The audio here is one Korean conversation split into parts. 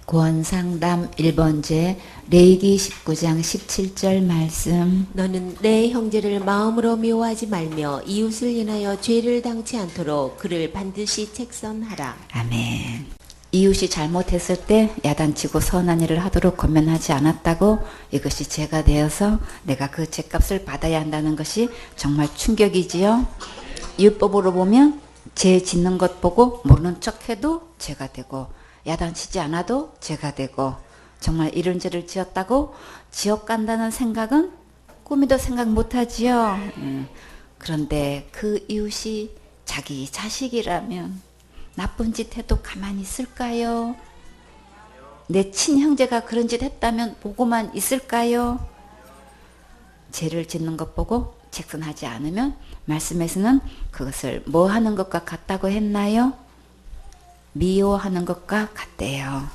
구원상담 1번제 레위기 19장 17절 말씀. 너는 내 형제를 마음으로 미워하지 말며 이웃을 인하여 죄를 당치 않도록 그를 반드시 책선하라. 아멘. 이웃이 잘못했을 때 야단치고 선한 일을 하도록 권면하지 않았다고 이것이 죄가 되어서 내가 그 죄값을 받아야 한다는 것이 정말 충격이지요. 율법으로 보면 죄 짓는 것 보고 모르는 척해도 죄가 되고 야단치지 않아도 죄가 되고 정말 이런 죄를 지었다고 지옥 간다는 생각은 꿈에도 생각 못하지요. 그런데 그 이웃이 자기 자식이라면 나쁜 짓 해도 가만히 있을까요? 내 친형제가 그런 짓 했다면 보고만 있을까요? 죄를 짓는 것 보고 책선하지 않으면 말씀에서는 그것을 뭐 하는 것과 같다고 했나요? 미워하는 것과 같대요.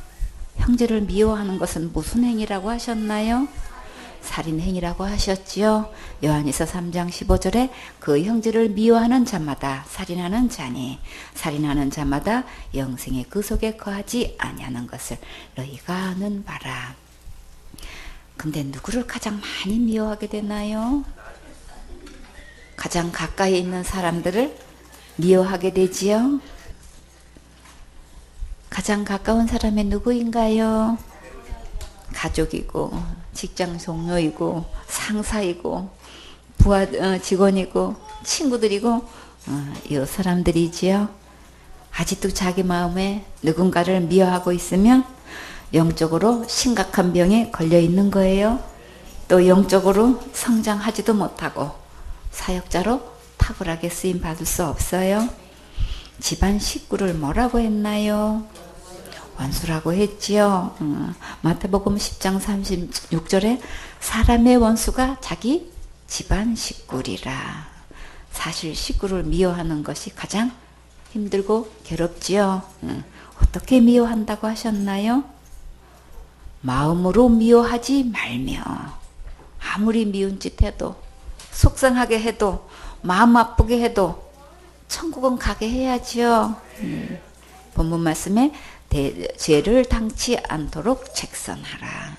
형제를 미워하는 것은 무슨 행위라고 하셨나요? 살인행위라고 하셨지요. 요한일서 3장 15절에 그 형제를 미워하는 자마다 살인하는 자니 살인하는 자마다 영생의 그 속에 거하지 아니하는 것을 너희가 아는 바라. 근데 누구를 가장 많이 미워하게 되나요? 가장 가까이 있는 사람들을 미워하게 되지요. 가장 가까운 사람이 누구인가요? 가족이고 직장 동료이고 상사이고 부하 직원이고 친구들이고 이 사람들이지요. 아직도 자기 마음에 누군가를 미워하고 있으면 영적으로 심각한 병에 걸려 있는 거예요. 또 영적으로 성장하지도 못하고 사역자로 탁월하게 쓰임 받을 수 없어요. 집안 식구를 뭐라고 했나요? 원수라고 했지요. 마태복음 10장 36절에 사람의 원수가 자기 집안 식구리라. 사실 식구를 미워하는 것이 가장 힘들고 괴롭지요. 어떻게 미워한다고 하셨나요? 마음으로 미워하지 말며 아무리 미운 짓 해도 속상하게 해도 마음 아프게 해도 천국은 가게 해야지요. 본문 말씀에 죄를 당치 않도록 책선하라.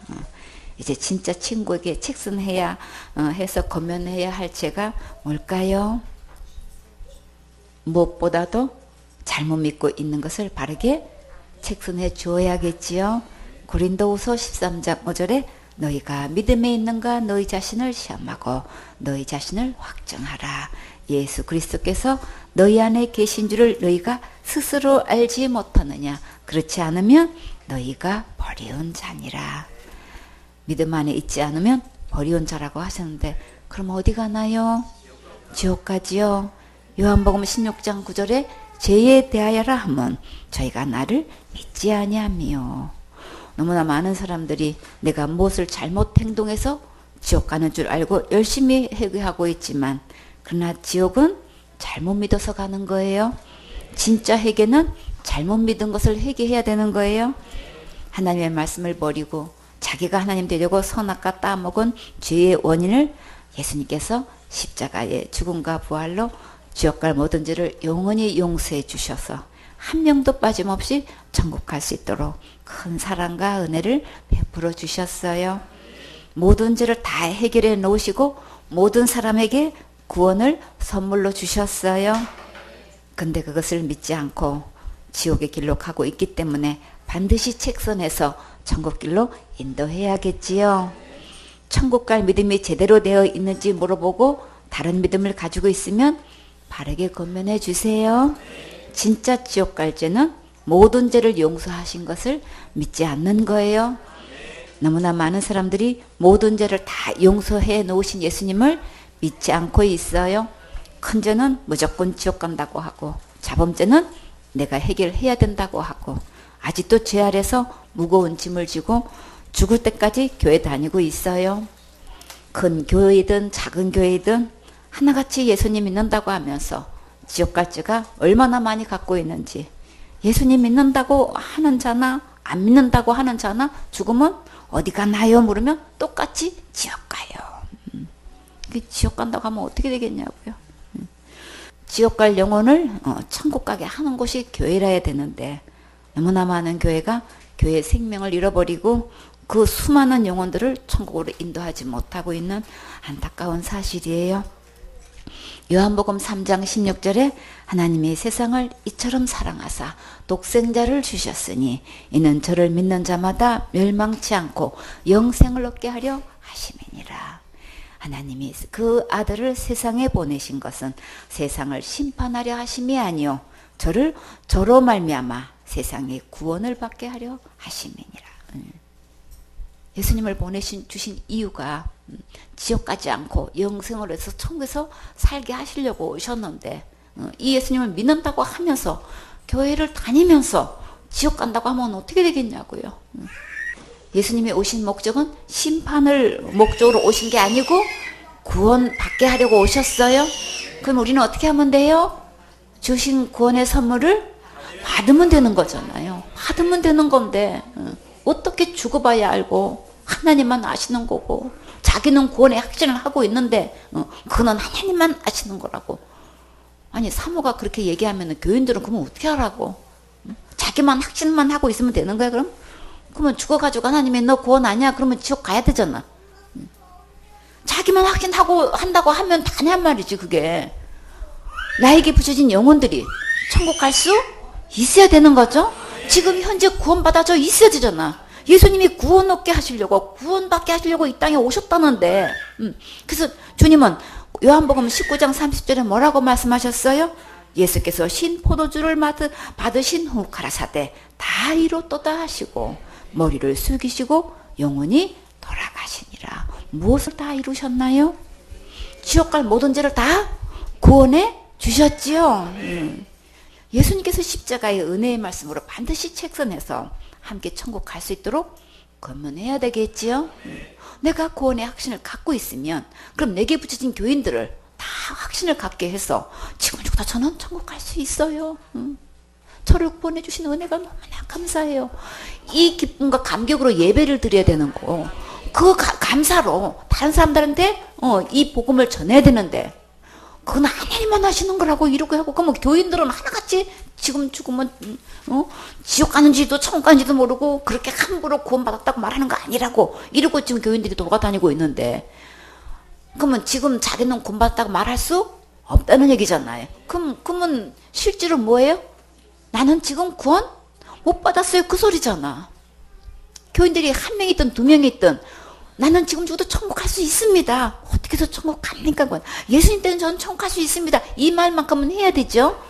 이제 진짜 친구에게 책선해야 해서 권면해야 할 죄가 뭘까요? 무엇보다도 잘못 믿고 있는 것을 바르게 책선해 주어야겠지요. 고린도후서 13장 5절에 너희가 믿음에 있는가 너희 자신을 시험하고 너희 자신을 확정하라. 예수 그리스도께서 너희 안에 계신 줄을 너희가 스스로 알지 못하느냐. 그렇지 않으면 너희가 버리운 자니라. 믿음 안에 있지 않으면 버리운 자라고 하셨는데 그럼 어디 가나요? 지옥 가지요. 요한복음 16장 9절에 죄에 대하여라 하면 저희가 나를 믿지 아니하며. 너무나 많은 사람들이 내가 무엇을 잘못 행동해서 지옥 가는 줄 알고 열심히 회개하고 있지만 그러나 지옥은 잘못 믿어서 가는 거예요. 진짜 회개는 잘못 믿은 것을 회개해야 되는 거예요. 하나님의 말씀을 버리고 자기가 하나님 되려고 선악과 따먹은 죄의 원인을 예수님께서 십자가의 죽음과 부활로 지옥 갈 모든 죄를 영원히 용서해 주셔서 한 명도 빠짐없이 천국 갈 수 있도록 큰 사랑과 은혜를 베풀어 주셨어요. 모든 죄를 다 해결해 놓으시고 모든 사람에게 구원을 선물로 주셨어요. 근데 그것을 믿지 않고 지옥의 길로 가고 있기 때문에 반드시 책선해서 천국 길로 인도해야겠지요. 천국 갈 믿음이 제대로 되어 있는지 물어보고 다른 믿음을 가지고 있으면 바르게 권면해 주세요. 진짜 지옥 갈 죄는 모든 죄를 용서하신 것을 믿지 않는 거예요. 너무나 많은 사람들이 모든 죄를 다 용서해 놓으신 예수님을 믿지 않고 있어요. 큰 죄는 무조건 지옥 간다고 하고 자범죄는 내가 해결해야 된다고 하고 아직도 죄 아래서 무거운 짐을 지고 죽을 때까지 교회 다니고 있어요. 큰 교회이든 작은 교회이든 하나같이 예수님 믿는다고 하면서 지옥 갈 죄가 얼마나 많이 갖고 있는지. 예수님 믿는다고 하는 자나 안 믿는다고 하는 자나 죽으면 어디 가나요? 물으면 똑같이 지옥 가요. 지옥 간다고 하면 어떻게 되겠냐고요. 지옥 갈 영혼을 천국 가게 하는 곳이 교회라 해야 되는데 너무나 많은 교회가 교회 생명을 잃어버리고 그 수많은 영혼들을 천국으로 인도하지 못하고 있는 안타까운 사실이에요. 요한복음 3장 16절에 하나님이 세상을 이처럼 사랑하사 독생자를 주셨으니 이는 저를 믿는 자마다 멸망치 않고 영생을 얻게 하려 하심이니라. 하나님이 그 아들을 세상에 보내신 것은 세상을 심판하려 하심이 아니요 저로 말미암아 세상의 구원을 받게 하려 하심이니라. 예수님을 주신 이유가 지옥 가지 않고 영생을 해서 천국에서 살게 하시려고 오셨는데 이 예수님을 믿는다고 하면서 교회를 다니면서 지옥 간다고 하면 어떻게 되겠냐고요. 예수님이 오신 목적은 심판을 목적으로 오신 게 아니고 구원 받게 하려고 오셨어요. 그럼 우리는 어떻게 하면 돼요? 주신 구원의 선물을 받으면 되는 거잖아요. 받으면 되는 건데 어떻게 죽어봐야 알고 하나님만 아시는 거고 자기는 구원의 확신을 하고 있는데 그는 하나님만 아시는 거라고. 아니 사모가 그렇게 얘기하면 교인들은 그러면 어떻게 하라고. 자기만 확신만 하고 있으면 되는 거야 그럼? 그러면 죽어가지고 하나님이 너 구원 아니야? 그러면 지옥 가야 되잖아. 자기만 확신하고 한다고 하면 다냔 말이지 그게. 나에게 붙여진 영혼들이 천국 갈 수 있어야 되는 거죠. 지금 현재 구원받아져 있어야 되잖아. 예수님이 구원 얻게 하시려고 구원받게 하시려고 이 땅에 오셨다는데 그래서 주님은 요한복음 19장 30절에 뭐라고 말씀하셨어요? 예수께서 신 포도주를 받으신 후 가라사대 다 이뤘도다 하시고 머리를 숙이시고 영원히 돌아가시니라. 무엇을 다 이루셨나요? 지옥 갈 모든 죄를 다 구원해 주셨지요. 예수님께서 십자가의 은혜의 말씀으로 반드시 책선해서 함께 천국 갈 수 있도록 권면해야 되겠지요. 내가 구원의 확신을 갖고 있으면 그럼 내게 붙여진 교인들을 다 확신을 갖게 해서 지금 죽다 저는 천국 갈 수 있어요. 저를 구원해 주신 은혜가 너무나 감사해요. 이 기쁨과 감격으로 예배를 드려야 되는 거. 그 감사로 다른 사람들한테 이 복음을 전해야 되는데 그건 하나님만 하시는 거라고 이러고 하고 그러면 교인들은 하나같이 지금 죽으면 지옥 가는지도 천국 가는지도 모르고 그렇게 함부로 구원받았다고 말하는 거 아니라고 이러고 지금 교인들이 돌아다니고 있는데 그러면 지금 자기는 구원받았다고 말할 수 없다는 얘기잖아요. 그러면 실제로 뭐예요? 나는 지금 구원 못 받았어요 그 소리잖아. 교인들이 한 명 있든 두 명 있든 나는 지금 죽어도 천국 갈 수 있습니다. 어떻게 해서 천국 갑니까? 예수님 때는 저는 천국 갈 수 있습니다. 이 말만큼은 해야 되죠.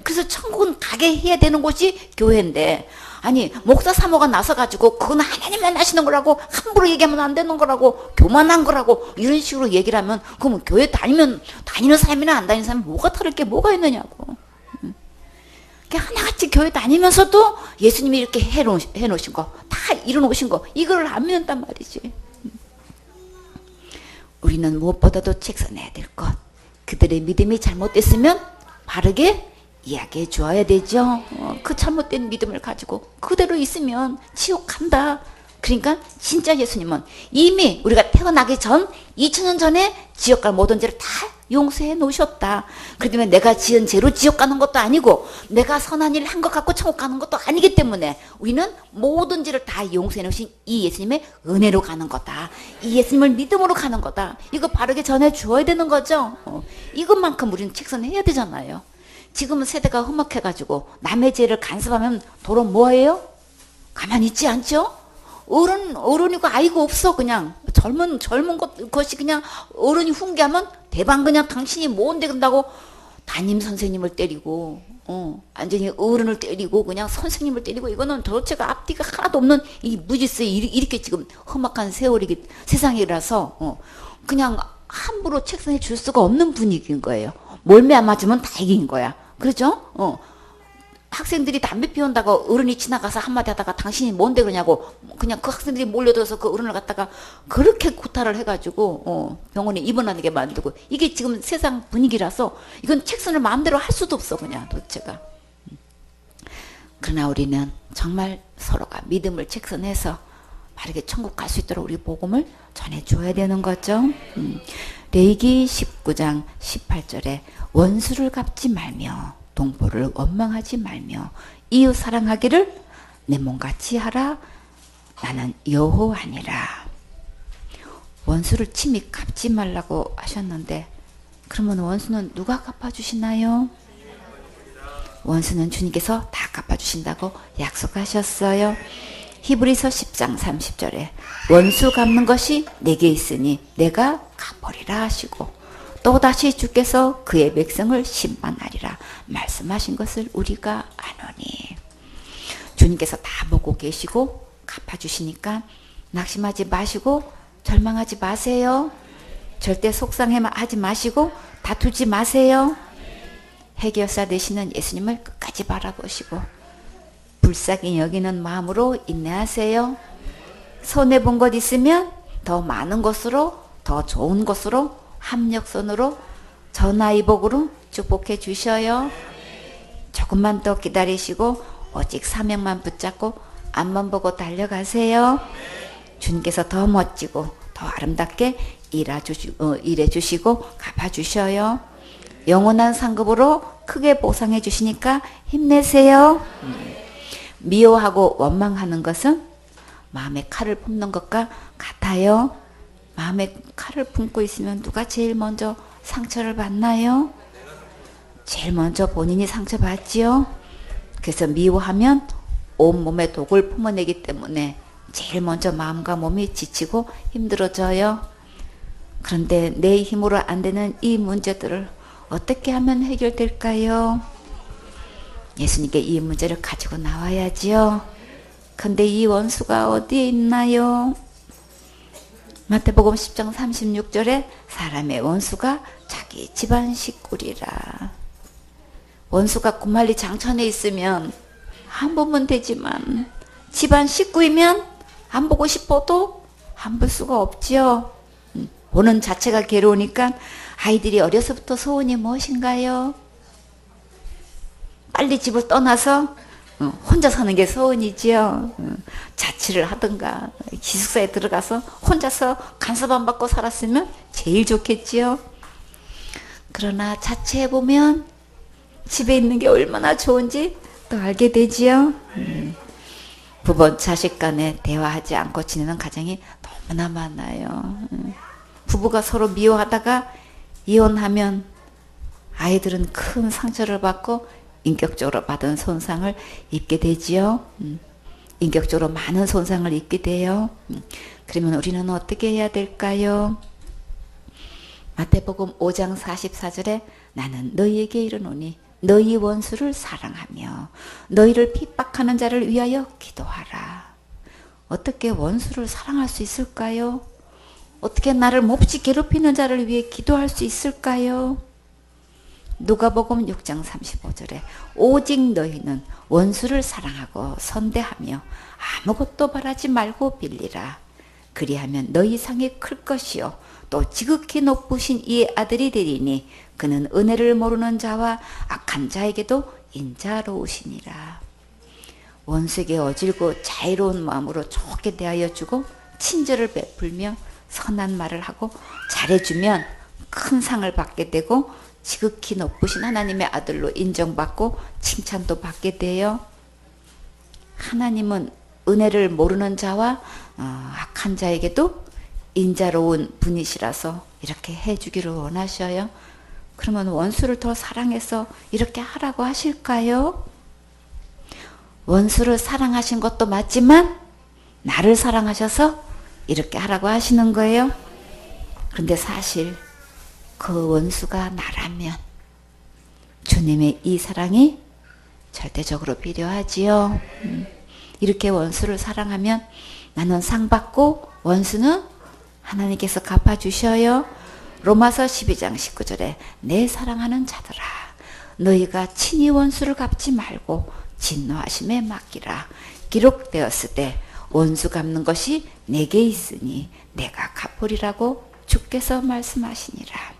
그래서 천국은 가게 해야 되는 곳이 교회인데 아니 목사 사모가 나서가지고 그건 하나님만 하시는 거라고 함부로 얘기하면 안 되는 거라고 교만한 거라고 이런 식으로 얘기를 하면 그러면 교회 다니는 사람이나 안 다니는 사람이 뭐가 다를 게 뭐가 있느냐고. 하나같이 교회 다니면서도 예수님이 이렇게 해놓으신 거 다 이뤄놓으신 거 이거를 안 믿는단 말이지. 우리는 무엇보다도 책선해야 될 것. 그들의 믿음이 잘못됐으면 바르게 이야기해 주어야 되죠. 그 잘못된 믿음을 가지고 그대로 있으면 지옥 간다. 그러니까 진짜 예수님은 이미 우리가 태어나기 전 2000년 전에 지옥 갈 모든 죄를 다 용서해 놓으셨다. 그렇기 때문에 내가 지은 죄로 지옥 가는 것도 아니고 내가 선한 일을 한 것 갖고 천국 가는 것도 아니기 때문에 우리는 모든 죄를 다 용서해 놓으신 이 예수님의 은혜로 가는 거다. 이 예수님을 믿음으로 가는 거다. 이거 바르게 전해 주어야 되는 거죠. 이것만큼 우리는 책선해야 되잖아요. 지금은 세대가 험악해가지고 남의 죄를 간섭하면 도로 뭐예요? 가만히 있지 않죠? 어른이고 아이고 없어. 그냥 젊은 것이 그냥 어른이 훈계하면 대방 그냥 당신이 뭔데 그런다고 담임 선생님을 때리고 완전히 어른을 때리고 그냥 선생님을 때리고 이거는 도대체가 앞뒤가 하나도 없는 이 무지스 이렇게 지금 험악한 세상이라서 그냥 함부로 책선해 줄 수가 없는 분위기인 거예요. 몰매 안 맞으면 다 이긴 거야. 그렇죠? 학생들이 담배 피운다고 어른이 지나가서 한마디 하다가 당신이 뭔데 그러냐고 그냥 그 학생들이 몰려들어서 그 어른을 갖다가 그렇게 구타를 해가지고 병원에 입원하는 게 만들고 이게 지금 세상 분위기라서 이건 책선을 마음대로 할 수도 없어 그냥 도대체가. 그러나 우리는 정말 서로가 믿음을 책선해서 바르게 천국 갈 수 있도록 우리 복음을 전해줘야 되는 거죠. 레위기 19장 18절에 원수를 갚지 말며 동포를 원망하지 말며 이웃 사랑하기를 내 몸같이 하라. 나는 여호와니라. 원수를 친히 갚지 말라고 하셨는데 그러면 원수는 누가 갚아주시나요? 원수는 주님께서 다 갚아주신다고 약속하셨어요. 히브리서 10장 30절에 원수 갚는 것이 내게 있으니 내가 갚으리라 하시고 또다시 주께서 그의 백성을 심판하리라 말씀하신 것을 우리가 아노니, 주님께서 다 보고 계시고 갚아주시니까 낙심하지 마시고 절망하지 마세요. 절대 속상해하지 마시고 다투지 마세요. 해결사 되시는 예수님을 끝까지 바라보시고 불쌍히 여기는 마음으로 인내하세요. 손해본 것 있으면 더 많은 것으로, 더 좋은 것으로, 합력선으로, 전화위복으로 축복해 주셔요. 조금만 더 기다리시고 오직 사명만 붙잡고 앞만 보고 달려가세요. 주님께서 더 멋지고 더 아름답게 일해 주시고 갚아 주셔요. 영원한 상급으로 크게 보상해 주시니까 힘내세요. 미워하고 원망하는 것은 마음에 칼을 품는 것과 같아요. 마음에 칼을 품고 있으면 누가 제일 먼저 상처를 받나요? 제일 먼저 본인이 상처받지요. 그래서 미워하면 온몸에 독을 품어내기 때문에 제일 먼저 마음과 몸이 지치고 힘들어져요. 그런데 내 힘으로 안 되는 이 문제들을 어떻게 하면 해결될까요? 예수님께 이 문제를 가지고 나와야지요. 근데 이 원수가 어디에 있나요? 마태복음 10장 36절에 사람의 원수가 자기 집안 식구리라. 원수가 구말리 장천에 있으면 안 보면 되지만 집안 식구이면 안 보고 싶어도 안 볼 수가 없지요. 보는 자체가 괴로우니까 아이들이 어려서부터 소원이 무엇인가요? 빨리 집을 떠나서 혼자 사는 게 소원이지요. 자취를 하든가 기숙사에 들어가서 혼자서 간섭 안 받고 살았으면 제일 좋겠지요. 그러나 자취해보면 집에 있는 게 얼마나 좋은지 또 알게 되지요. 부모 자식 간에 대화하지 않고 지내는 가정이 너무나 많아요. 부부가 서로 미워하다가 이혼하면 아이들은 큰 상처를 받고 인격적으로 받은 손상을 입게 되지요. 인격적으로 많은 손상을 입게 돼요. 그러면 우리는 어떻게 해야 될까요? 마태복음 5장 44절에 나는 너희에게 이르노니 너희 원수를 사랑하며 너희를 핍박하는 자를 위하여 기도하라. 어떻게 원수를 사랑할 수 있을까요? 어떻게 나를 몹시 괴롭히는 자를 위해 기도할 수 있을까요? 누가복음 6장 35절에 오직 너희는 원수를 사랑하고 선대하며 아무것도 바라지 말고 빌리라. 그리하면 너희 상이 클 것이요 또 지극히 높으신 이의 아들이 되리니 그는 은혜를 모르는 자와 악한 자에게도 인자로우시니라. 원수에게 어질고 자애로운 마음으로 좋게 대하여 주고 친절을 베풀며 선한 말을 하고 잘해주면 큰 상을 받게 되고 지극히 높으신 하나님의 아들로 인정받고 칭찬도 받게 돼요. 하나님은 은혜를 모르는 자와 악한 자에게도 인자로운 분이시라서 이렇게 해주기를 원하셔요. 그러면 원수를 더 사랑해서 이렇게 하라고 하실까요? 원수를 사랑하신 것도 맞지만 나를 사랑하셔서 이렇게 하라고 하시는 거예요. 그런데 사실 그 원수가 나라면 주님의 이 사랑이 절대적으로 필요하지요. 이렇게 원수를 사랑하면 나는 상 받고 원수는 하나님께서 갚아주셔요. 로마서 12장 19절에 내 사랑하는 자들아 너희가 친히 원수를 갚지 말고 진노하심에 맡기라. 기록되었을 때 원수 갚는 것이 내게 있으니 내가 갚으리라고 주께서 말씀하시니라.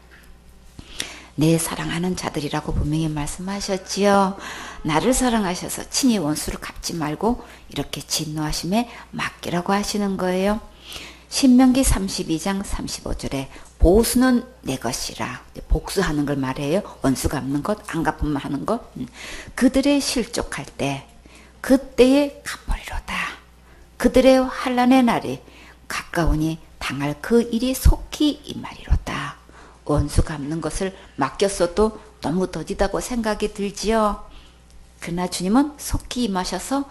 내 사랑하는 자들이라고 분명히 말씀하셨지요. 나를 사랑하셔서 친히 원수를 갚지 말고 이렇게 진노하심에 맡기라고 하시는 거예요. 신명기 32장 35절에 보수는 내 것이라. 복수하는 걸 말해요. 원수 갚는 것, 안 갚으면 하는 것. 그들의 실족할 때 그때에 갚으리로다. 그들의 환난의 날이 가까우니 당할 그 일이 속히 임하리로다. 원수 갚는 것을 맡겼어도 너무 더디다고 생각이 들지요. 그러나 주님은 속히 임하셔서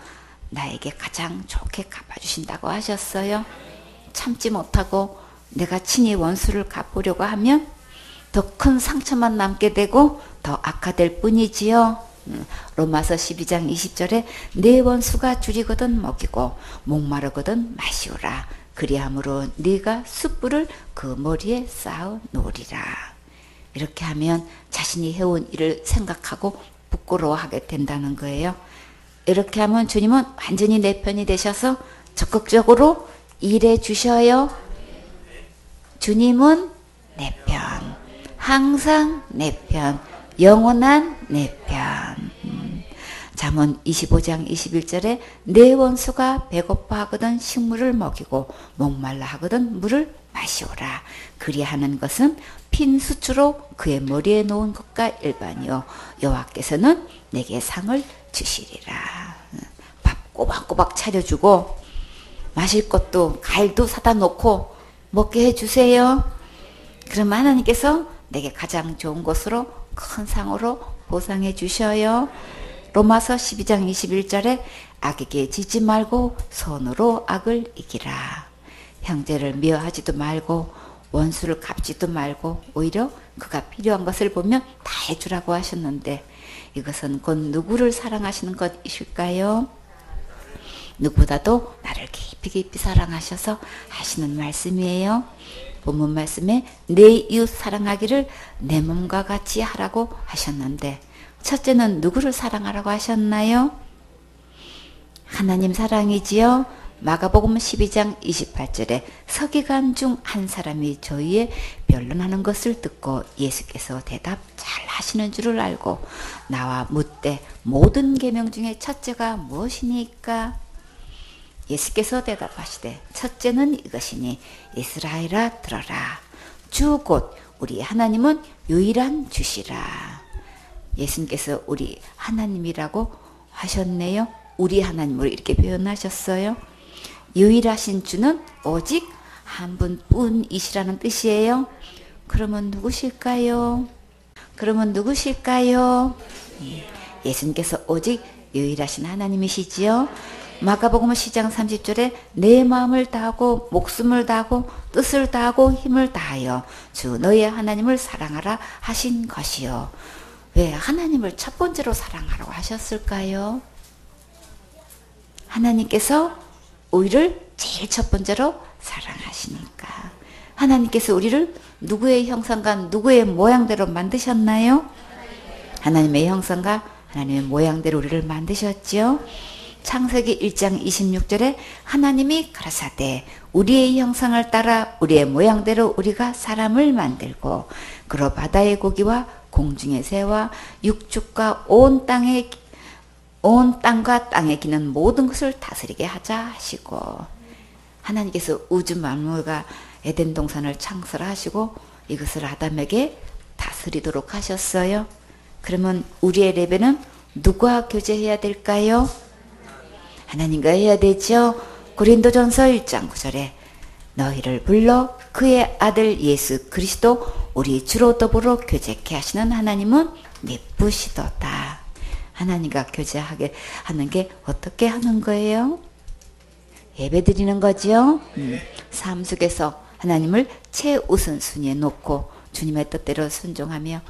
나에게 가장 좋게 갚아주신다고 하셨어요. 참지 못하고 내가 친히 원수를 갚으려고 하면 더 큰 상처만 남게 되고 더 악화될 뿐이지요. 로마서 12장 20절에 내 원수가 줄이거든 먹이고 목마르거든 마시오라. 그리함으로 네가 숯불을 그 머리에 쌓아 놓으리라. 이렇게 하면 자신이 해온 일을 생각하고 부끄러워하게 된다는 거예요. 이렇게 하면 주님은 완전히 내 편이 되셔서 적극적으로 일해 주셔요. 주님은 내 편, 항상 내 편, 영원한 내 편. 잠언 25장 21절에 내 원수가 배고파 하거든 식물을 먹이고 목말라 하거든 물을 마시오라. 그리하는 것은 핀 수추로 그의 머리에 놓은 것과 일반이요 여호와께서는 내게 상을 주시리라. 밥 꼬박꼬박 차려주고 마실 것도 과일도 사다 놓고 먹게 해주세요. 그러면 하나님께서 내게 가장 좋은 것으로 큰 상으로 보상해 주셔요. 로마서 12장 21절에 악에게 지지 말고 선으로 악을 이기라. 형제를 미워하지도 말고 원수를 갚지도 말고 오히려 그가 필요한 것을 보면 다 해주라고 하셨는데 이것은 곧 누구를 사랑하시는 것이실까요? 누구보다도 나를 깊이 사랑하셔서 하시는 말씀이에요. 본문 말씀에 내 이웃 사랑하기를 내 몸과 같이 하라고 하셨는데 첫째는 누구를 사랑하라고 하셨나요? 하나님 사랑이지요. 마가복음 12장 28절에 서기관 중 한 사람이 저희의 변론하는 것을 듣고 예수께서 대답 잘 하시는 줄을 알고 나와 묻되 모든 계명 중에 첫째가 무엇이니까? 예수께서 대답하시되 첫째는 이것이니 이스라엘아 들어라. 주 곧 우리 하나님은 유일한 주시라. 예수님께서 우리 하나님이라고 하셨네요. 우리 하나님으로 이렇게 표현하셨어요. 유일하신 주는 오직 한 분뿐이시라는 뜻이에요. 그러면 누구실까요? 예수님께서 오직 유일하신 하나님이시지요. 마가복음 10장 30절에 내 마음을 다하고 목숨을 다하고 뜻을 다하고 힘을 다하여 주 너의 하나님을 사랑하라 하신 것이요. 왜 하나님을 첫 번째로 사랑하라고 하셨을까요? 하나님께서 우리를 제일 첫 번째로 사랑하시니까. 하나님께서 우리를 누구의 형상과 누구의 모양대로 만드셨나요? 하나님의 형상과 하나님의 모양대로 우리를 만드셨지요. 창세기 1장 26절에 하나님이 가라사대 우리의 형상을 따라 우리의 모양대로 우리가 사람을 만들고 그로 바다의 고기와 공중의 새와 육축과 온 땅과 땅에 기는 모든 것을 다스리게 하자 하시고 하나님께서 우주 만물과 에덴 동산을 창설하시고 이것을 아담에게 다스리도록 하셨어요. 그러면 우리의 레벨은 누구와 교제해야 될까요? 하나님과 해야 되죠. 고린도전서 1장 9절에 너희를 불러 그의 아들 예수 그리스도 우리 주로 더불어 교제케 하시는 하나님은 미쁘시도다. 하나님과 교제하게 하는 게 어떻게 하는 거예요? 예배 드리는 거지요. 삶 속에서 하나님을 최우선순위에 놓고 주님의 뜻대로 순종하며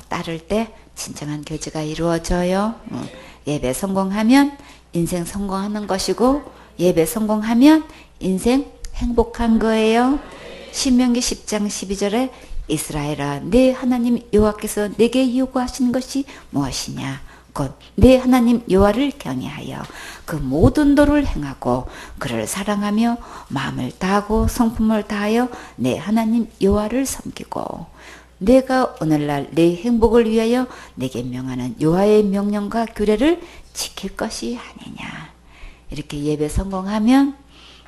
따를 때 진정한 교제가 이루어져요. 예배 성공하면 인생 성공하는 것이고 예배 성공하면 인생 행복한 거예요. 신명기 10장 12절에 이스라엘아 내 하나님 여호와께서 내게 요구하신 것이 무엇이냐 곧 내 하나님 여호와를 경외하여 그 모든 도를 행하고 그를 사랑하며 마음을 다하고 성품을 다하여 내 하나님 여호와를 섬기고 내가 오늘날 내 행복을 위하여 내게 명하는 여호와의 명령과 규례를 지킬 것이 아니냐. 이렇게 예배 성공하면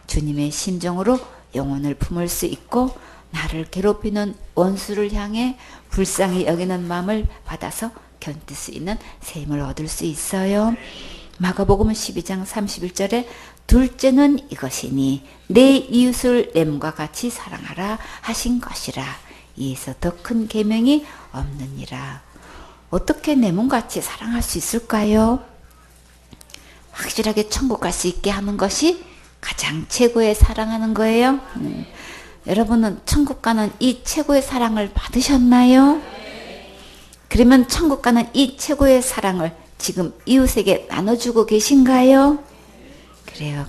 주님의 심정으로 영혼을 품을 수 있고 나를 괴롭히는 원수를 향해 불쌍히 여기는 마음을 받아서 견딜 수 있는 셈을 얻을 수 있어요. 마가복음 12장 31절에 둘째는 이것이니 내 이웃을 내 몸과 같이 사랑하라 하신 것이라. 이에서 더 큰 계명이 없느니라. 어떻게 내 몸같이 사랑할 수 있을까요? 확실하게 천국 갈 수 있게 하는 것이 가장 최고의 사랑하는 거예요. 여러분은 천국 가는 이 최고의 사랑을 받으셨나요? 그러면 천국 가는 이 최고의 사랑을 지금 이웃에게 나눠주고 계신가요? 그래요.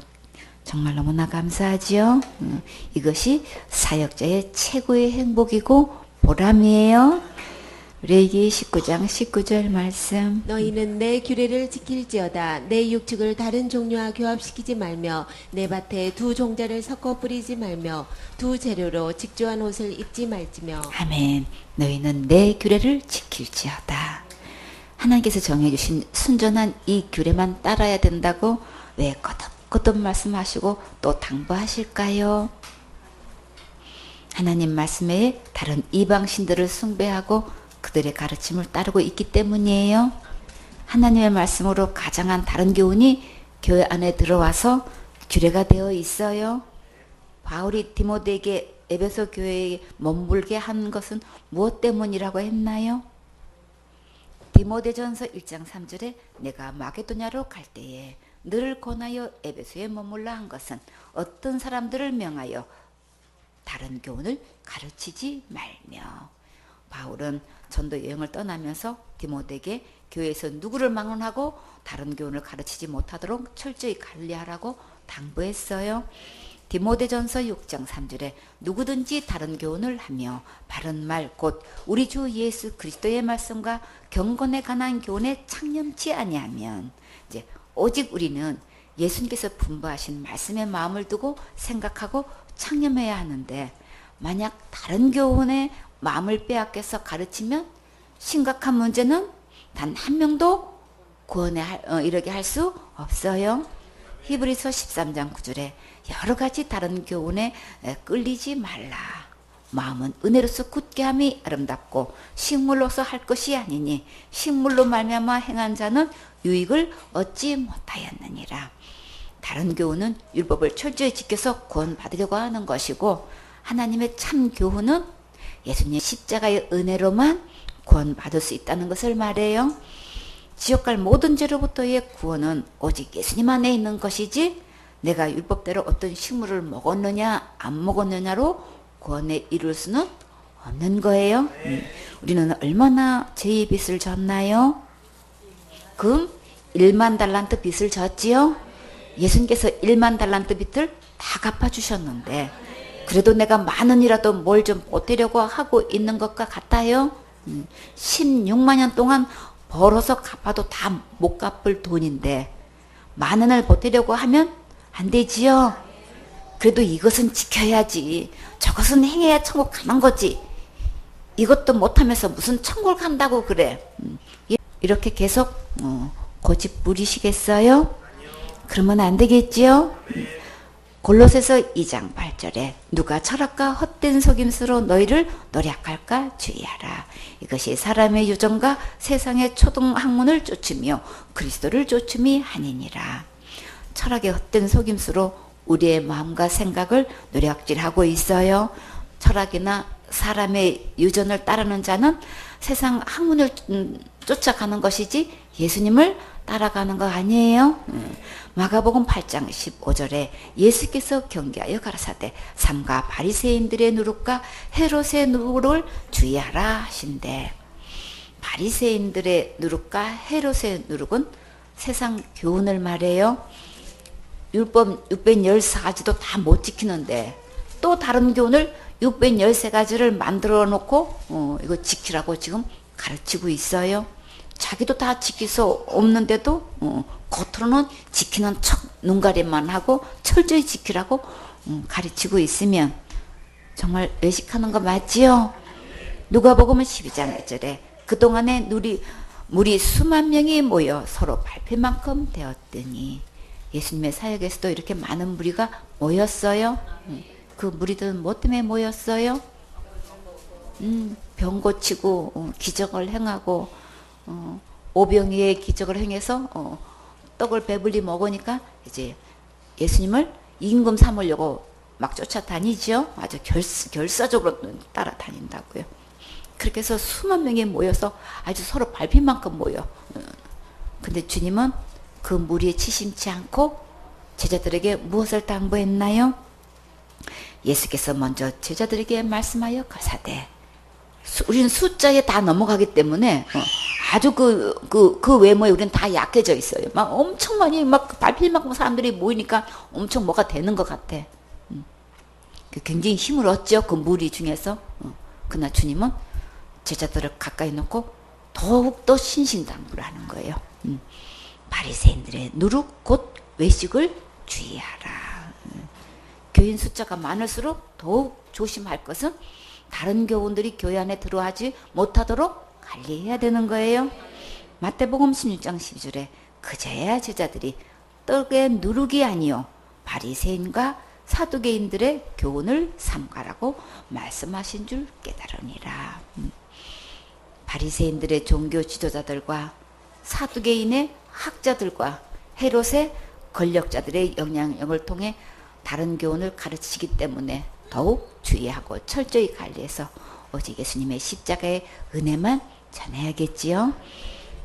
정말 너무나 감사하지요. 이것이 사역자의 최고의 행복이고 보람이에요. 레위기 19장 19절 말씀. 너희는 내 규례를 지킬지어다. 내 육축을 다른 종류와 교합시키지 말며 내 밭에 두 종자를 섞어 뿌리지 말며 두 재료로 직조한 옷을 입지 말지며. 아멘. 너희는 내 규례를 지킬지어다. 하나님께서 정해주신 순전한 이 규례만 따라야 된다고 왜 거듭거듭 말씀하시고 또 당부하실까요? 하나님 말씀에 다른 이방신들을 숭배하고 그들의 가르침을 따르고 있기 때문이에요. 하나님의 말씀으로 가장한 다른 교훈이 교회 안에 들어와서 규례가 되어 있어요. 바울이 디모데에게 에베소 교회에 머물게 한 것은 무엇 때문이라고 했나요? 디모데전서 1장 3절에 내가 마게도냐로 갈 때에 너를 권하여 에베소에 머물라 한 것은 어떤 사람들을 명하여 다른 교훈을 가르치지 말며. 바울은 전도 여행을 떠나면서 디모데에게 교회에서 누구를 망언하고 다른 교훈을 가르치지 못하도록 철저히 관리하라고 당부했어요. 디모데전서 6장 3절에 누구든지 다른 교훈을 하며 바른 말 곧 우리 주 예수 그리스도의 말씀과 경건에 관한 교훈에 창념치 아니하면, 이제 오직 우리는 예수님께서 분부하신 말씀에 마음을 두고 생각하고 창념해야 하는데, 만약 다른 교훈에 마음을 빼앗겨서 가르치면 심각한 문제는 단 한 명도 구원에 이르게 할 수 없어요. 히브리서 13장 9절에 여러 가지 다른 교훈에 끌리지 말라. 마음은 은혜로서 굳게 함이 아름답고 식물로서 할 것이 아니니 식물로 말미암아 행한 자는 유익을 얻지 못하였느니라. 다른 교훈은 율법을 철저히 지켜서 구원받으려고 하는 것이고, 하나님의 참 교훈은 예수님의 십자가의 은혜로만 구원받을 수 있다는 것을 말해요. 지옥갈 모든 죄로부터의 구원은 오직 예수님 안에 있는 것이지, 내가 율법대로 어떤 식물을 먹었느냐 안 먹었느냐로 구원에 이룰 수는 없는 거예요. 우리는 얼마나 죄의 빚을 졌나요? 금 1만 달란트 빚을 졌지요. 예수님께서 1만 달란트 빚을 다 갚아주셨는데 그래도 내가 만원이라도 뭘 좀 보태려고 하고 있는 것과 같아요. 16만 년 동안 벌어서 갚아도 다 못 갚을 돈인데 만원을 보태려고 하면 안 되지요. 그래도 이것은 지켜야지, 저것은 행해야 천국 가는 거지, 이것도 못하면서 무슨 천국을 간다고 그래. 이렇게 계속 고집 부리시겠어요? 그러면 안 되겠지요. 골로새서 2장 8절에 누가 철학과 헛된 속임수로 너희를 노략할까 주의하라. 이것이 사람의 유전과 세상의 초등학문을 쫓으며 그리스도를 쫓음이 아니니라. 철학의 헛된 속임수로 우리의 마음과 생각을 노략질하고 있어요. 철학이나 사람의 유전을 따르는 자는 세상 학문을 쫓아가는 것이지 예수님을 따라가는 거 아니에요. 마가복음 8장 15절에 예수께서 경계하여 가라사대 삼가 바리새인들의 누룩과 헤롯의 누룩을 주의하라 하신대. 바리새인들의 누룩과 헤롯의 누룩은 세상 교훈을 말해요. 율법 613가지도 다 못 지키는데 또 다른 교훈을 613가지를 만들어 놓고 이거 지키라고 지금 가르치고 있어요. 자기도 다 지킬 수 없는데도 겉으로는 지키는 척 눈가림만 하고 철저히 지키라고 가르치고 있으면 정말 외식하는 거 맞지요? 누가복음 12장 1절에 그동안에 무리 수만 명이 모여 서로 밟힐 만큼 되었더니, 예수님의 사역에서도 이렇게 많은 무리가 모였어요. 그 무리들은 뭐 때문에 모였어요? 병 고치고 기적을 행하고 오병이의 기적을 행해서 떡을 배불리 먹으니까 이제 예수님을 임금 삼으려고 막 쫓아다니죠. 아주 결사적으로 따라다닌다고요. 그렇게 해서 수만 명이 모여서 아주 서로 밟힐 만큼 모여. 근데 주님은 그 무리에 치심치 않고 제자들에게 무엇을 당부했나요? 예수께서 먼저 제자들에게 말씀하여 가사대, 우리는 숫자에 다 넘어가기 때문에 아주 그 외모에 우리는 다 약해져 있어요. 막 엄청 많이 막 밟힐 만큼 사람들이 모이니까 엄청 뭐가 되는 것 같아. 굉장히 힘을 얻죠. 그 무리 중에서. 그러나 주님은 제자들을 가까이 놓고 더욱더 신신당부를 하는 거예요. 바리새인들의 누룩 곧 외식을 주의하라. 교인 숫자가 많을수록 더욱 조심할 것은 다른 교원들이 교회 안에 들어가지 못하도록 관리해야 되는 거예요. 마태복음 16장 12절에 그제야 제자들이 떡의 누룩이 아니요 바리새인과 사두개인들의 교훈을 삼가라고 말씀하신 줄 깨달으니라. 바리새인들의 종교 지도자들과 사두개인의 학자들과 헤롯의 권력자들의 영향력을 통해 다른 교훈을 가르치기 때문에 더욱 주의하고 철저히 관리해서 오직 예수님의 십자가의 은혜만 전해야겠지요.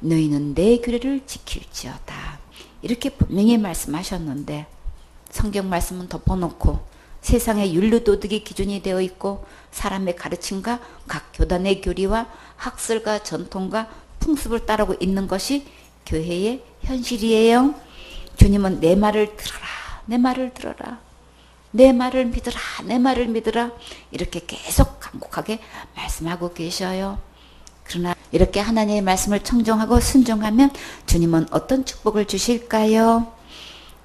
너희는 내 규례를 지킬지어다. 이렇게 분명히 말씀하셨는데 성경 말씀은 덮어놓고 세상의 윤리도덕이 기준이 되어 있고 사람의 가르침과 각 교단의 교리와 학설과 전통과 풍습을 따르고 있는 것이 교회의 현실이에요. 주님은 내 말을 들어라, 내 말을 들어라, 내 말을 믿으라, 내 말을 믿으라 이렇게 계속 간곡하게 말씀하고 계셔요. 그러나 이렇게 하나님의 말씀을 청종하고 순종하면 주님은 어떤 축복을 주실까요?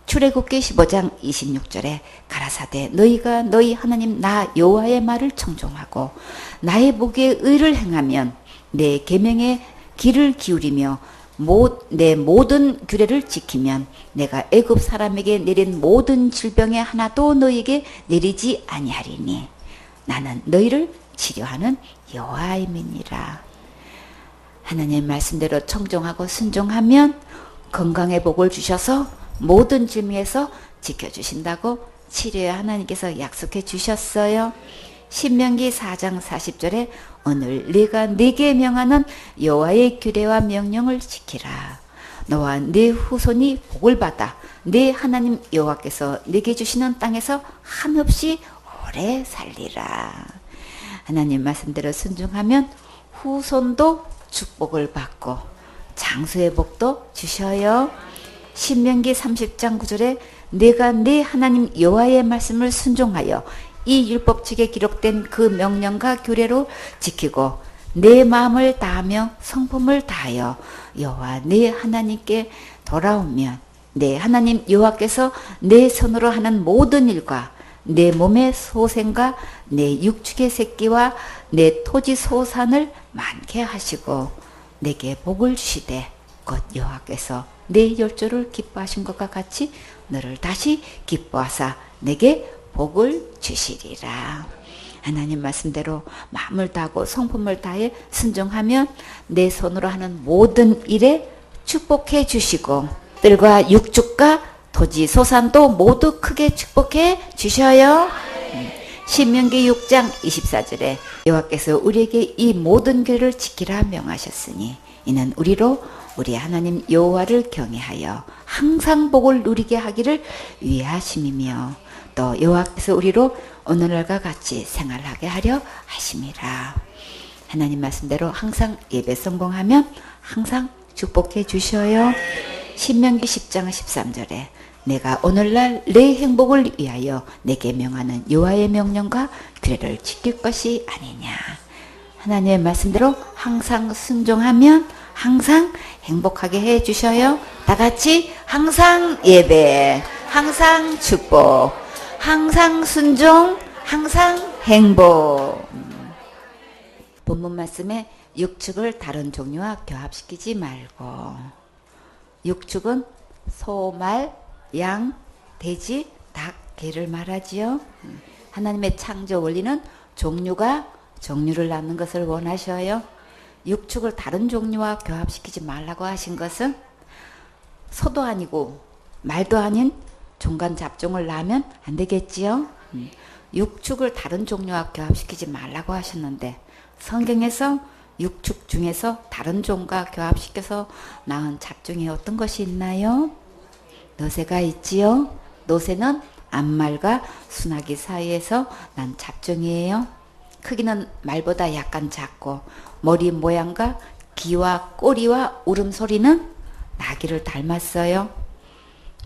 출애굽기 15장 26절에 가라사대 너희가 너희 하나님 나 여호와의 말을 청종하고 나의 보기에 의를 행하면 내 계명에 귀를 기울이며 내 모든 규례를 지키면 내가 애굽 사람에게 내린 모든 질병에 하나도 너희에게 내리지 아니하리니 나는 너희를 치료하는 여호와임이니라. 하나님의 말씀대로 청종하고 순종하면 건강의 복을 주셔서 모든 질병에서 지켜주신다고 치료의 하나님께서 약속해 주셨어요. 신명기 4장 40절에 오늘 네가 네게 명하는 여호와의 규례와 명령을 지키라. 너와 네 후손이 복을 받아 네 하나님 여호와께서 네게 주시는 땅에서 한없이 오래 살리라. 하나님 말씀대로 순종하면 후손도 축복을 받고 장수의 복도 주셔요. 신명기 30장 9절에 내가 네 하나님 여호와의 말씀을 순종하여 이 율법책에 기록된 그 명령과 규례로 지키고 내 마음을 다하며 성품을 다하여 여호와 네 하나님께 돌아오면 내 하나님 여호와께서 내 손으로 하는 모든 일과 내 몸의 소생과 내 육축의 새끼와 내 토지 소산을 많게 하시고 내게 복을 주시되 곧 여호와께서 내 열조를 기뻐하신 것과 같이 너를 다시 기뻐하사 내게 복을 주시리라. 하나님 말씀대로 마음을 다하고 성품을 다해 순종하면 내 손으로 하는 모든 일에 축복해 주시고 뜰과 육축과 토지 소산도 모두 크게 축복해 주셔요. 신명기 6장 24절에 여호와께서 우리에게 이 모든 규례를 지키라 명하셨으니 이는 우리로 우리 하나님 여호와를 경외하여 항상 복을 누리게 하기를 위하심이며 또 여호와께서 우리로 오늘날과 같이 생활하게 하려 하심이라. 하나님 말씀대로 항상 예배 성공하면 항상 축복해 주셔요. 신명기 10장 13절에 내가 오늘날 내 행복을 위하여 내게 명하는 여호와의 명령과 규례를 지킬 것이 아니냐. 하나님의 말씀대로 항상 순종하면 항상 행복하게 해 주셔요. 다 같이 항상 예배, 항상 축복, 항상 순종, 항상 행복. 본문 말씀에 육축을 다른 종류와 교합시키지 말고, 육축은 소, 말, 양, 돼지, 닭, 개를 말하지요. 하나님의 창조 원리는 종류가 종류를 낳는 것을 원하셔요. 육축을 다른 종류와 교합시키지 말라고 하신 것은 소도 아니고 말도 아닌 종간 잡종을 낳으면 안 되겠지요. 육축을 다른 종류와 교합시키지 말라고 하셨는데 성경에서 육축 중에서 다른 종과 교합시켜서 낳은 잡종이 어떤 것이 있나요? 노새가 있지요. 노새는 암말과 순하기 사이에서 난 잡종이에요. 크기는 말보다 약간 작고 머리 모양과 귀와 꼬리와 울음소리는 나귀를 닮았어요.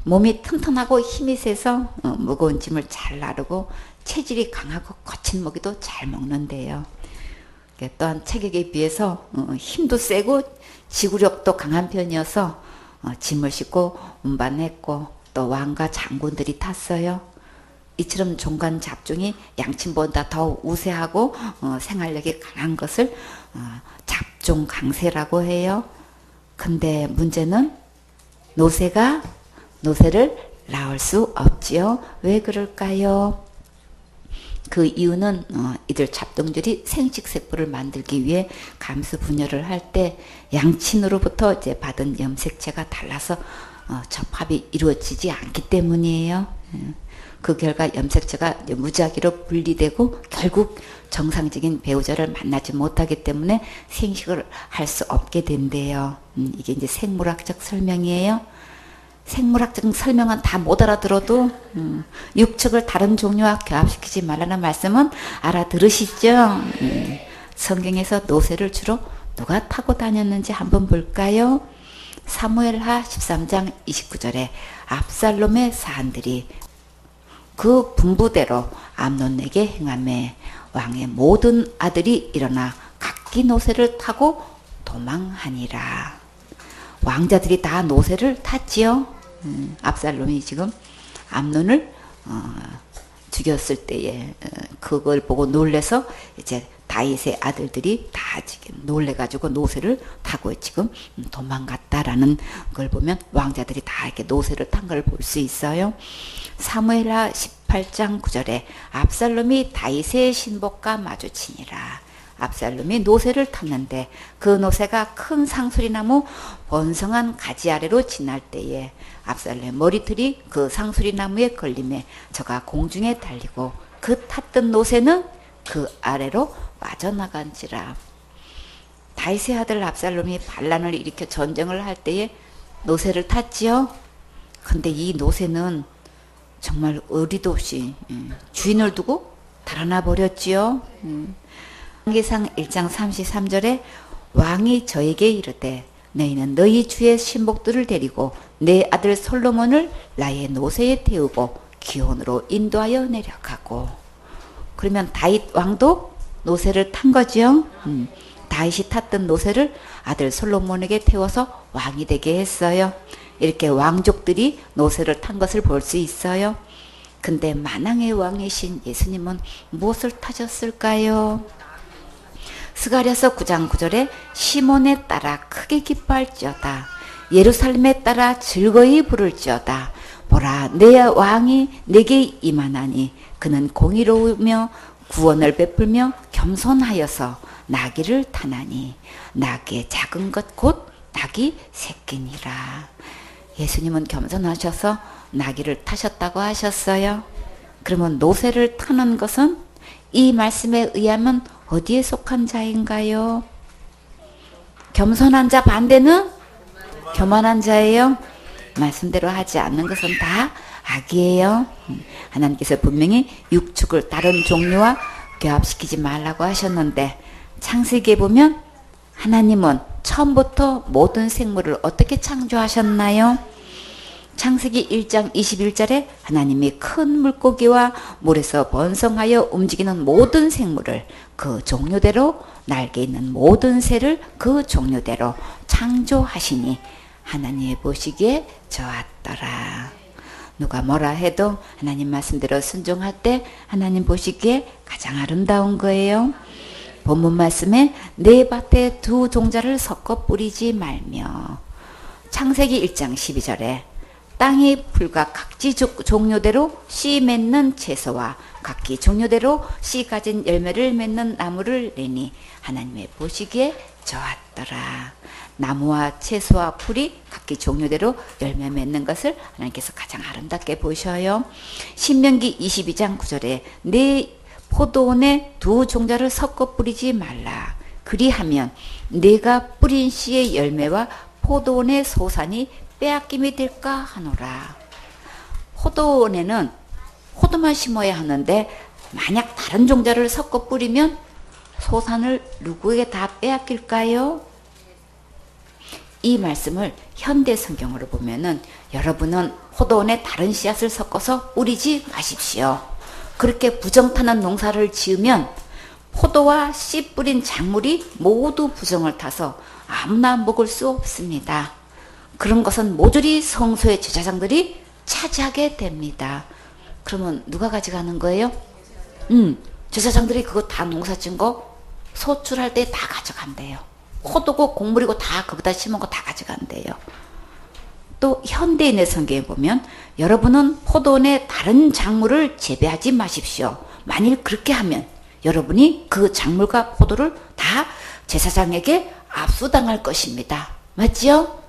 몸이 튼튼하고 힘이 세서 무거운 짐을 잘 나르고 체질이 강하고 거친 먹이도 잘 먹는데요. 또한 체격에 비해서 힘도 세고 지구력도 강한 편이어서 짐을 싣고 운반했고 또 왕과 장군들이 탔어요. 이처럼 종간 잡종이 양친보다 더 우세하고 생활력이 강한 것을 잡종 강세라고 해요. 근데 문제는 노새를 낳을 수 없지요. 왜 그럴까요? 그 이유는 이들 잡종들이 생식세포를 만들기 위해 감수 분열을 할 때 양친으로부터 이제 받은 염색체가 달라서 접합이 이루어지지 않기 때문이에요. 그 결과 염색체가 무작위로 분리되고 결국 정상적인 배우자를 만나지 못하기 때문에 생식을 할 수 없게 된대요. 이게 이제 생물학적 설명이에요. 생물학적 설명은 다 못 알아들어도 육축을 다른 종류와 교합시키지 말라는 말씀은 알아들으시죠? 성경에서 노새를 주로 누가 타고 다녔는지 한번 볼까요? 사무엘하 13장 29절에 압살롬의 사한들이 그 분부대로 암논에게 행하매 왕의 모든 아들이 일어나 각기 노새를 타고 도망하니라. 왕자들이 다 노새를 탔지요. 압살롬이 지금 암논을 죽였을 때에 그걸 보고 놀래서 이제 다윗의 아들들이 다 지금 놀래가지고 노새를 타고 지금 도망갔다라는 걸 보면 왕자들이 다 이렇게 노새를 탄 걸 볼 수 있어요. 사무엘하 18장 9절에 압살롬이 다윗의 신복과 마주치니라. 압살롬이 노새를 탔는데 그 노새가 큰 상수리나무 번성한 가지 아래로 지날 때에 압살롬의 머리털이 그 상수리나무에 걸림에 저가 공중에 달리고 그 탔던 노새는 그 아래로 빠져나간지라. 다윗의 아들 압살롬이 반란을 일으켜 전쟁을 할 때에 노새를 탔지요. 근데 이 노새는 정말 의리도 없이 주인을 두고 달아나 버렸지요. 사무엘상 1장 33절에 왕이 저에게 이르되 너희는 너희 주의 신복들을 데리고 내 아들 솔로몬을 나의 노새에 태우고 기온으로 인도하여 내려가고. 그러면 다윗 왕도 노새를 탄 거죠. 다윗이 탔던 노새를 아들 솔로몬에게 태워서 왕이 되게 했어요. 이렇게 왕족들이 노새를 탄 것을 볼 수 있어요. 근데 만왕의 왕이신 예수님은 무엇을 타셨을까요? 스가랴서 9장 9절에 시몬에 따라 크게 기뻐할지어다. 예루살렘에 따라 즐거이 부를지어다. 보라, 내 왕이 내게 임하나니 그는 공의로우며 구원을 베풀며 겸손하여서 나귀를 타나니 나귀의 작은 것 곧 나귀 새끼니라. 예수님은 겸손하셔서 나귀를 타셨다고 하셨어요. 그러면 노새를 타는 것은 이 말씀에 의하면 어디에 속한 자인가요? 겸손한 자 반대는 교만한 자예요. 말씀대로 하지 않는 것은 다 악이에요. 하나님께서 분명히 육축을 다른 종류와 교합시키지 말라고 하셨는데 창세기에 보면 하나님은 처음부터 모든 생물을 어떻게 창조하셨나요? 창세기 1장 21절에 하나님이 큰 물고기와 물에서 번성하여 움직이는 모든 생물을 그 종류대로 날개 있는 모든 새를 그 종류대로 창조하시니 하나님이 보시기에 좋았더라. 누가 뭐라 해도 하나님 말씀대로 순종할 때 하나님 보시기에 가장 아름다운 거예요. 본문 말씀에 내 밭에 두 종자를 섞어 뿌리지 말며. 창세기 1장 12절에 땅이 풀과 각지 종류대로 씨 맺는 채소와 각기 종류대로 씨 가진 열매를 맺는 나무를 내니 하나님의 보시기에 좋았더라. 나무와 채소와 풀이 각기 종류대로 열매 맺는 것을 하나님께서 가장 아름답게 보셔요. 신명기 22장 9절에 내 포도원에 두 종자를 섞어 뿌리지 말라. 그리하면 내가 뿌린 씨의 열매와 포도원의 소산이 빼앗김이 될까 하노라. 포도원에는 포도만 심어야 하는데 만약 다른 종자를 섞어 뿌리면 소산을 누구에게 다 빼앗길까요? 이 말씀을 현대 성경으로 보면은 여러분은 포도원에 다른 씨앗을 섞어서 뿌리지 마십시오. 그렇게 부정타는 농사를 지으면 포도와 씨 뿌린 작물이 모두 부정을 타서 아무나 먹을 수 없습니다. 그런 것은 모조리 성소의 제사장들이 차지하게 됩니다. 그러면 누가 가져가는 거예요? 제사장들이 그거 다 농사 지은 거 소출할 때 다 가져간대요. 포도고 곡물이고 다 거기다 심은 거 다 가져간대요. 또 현대인의 성경에 보면 여러분은 포도원에 다른 작물을 재배하지 마십시오. 만일 그렇게 하면 여러분이 그 작물과 포도를 다 제사장에게 압수당할 것입니다. 맞죠?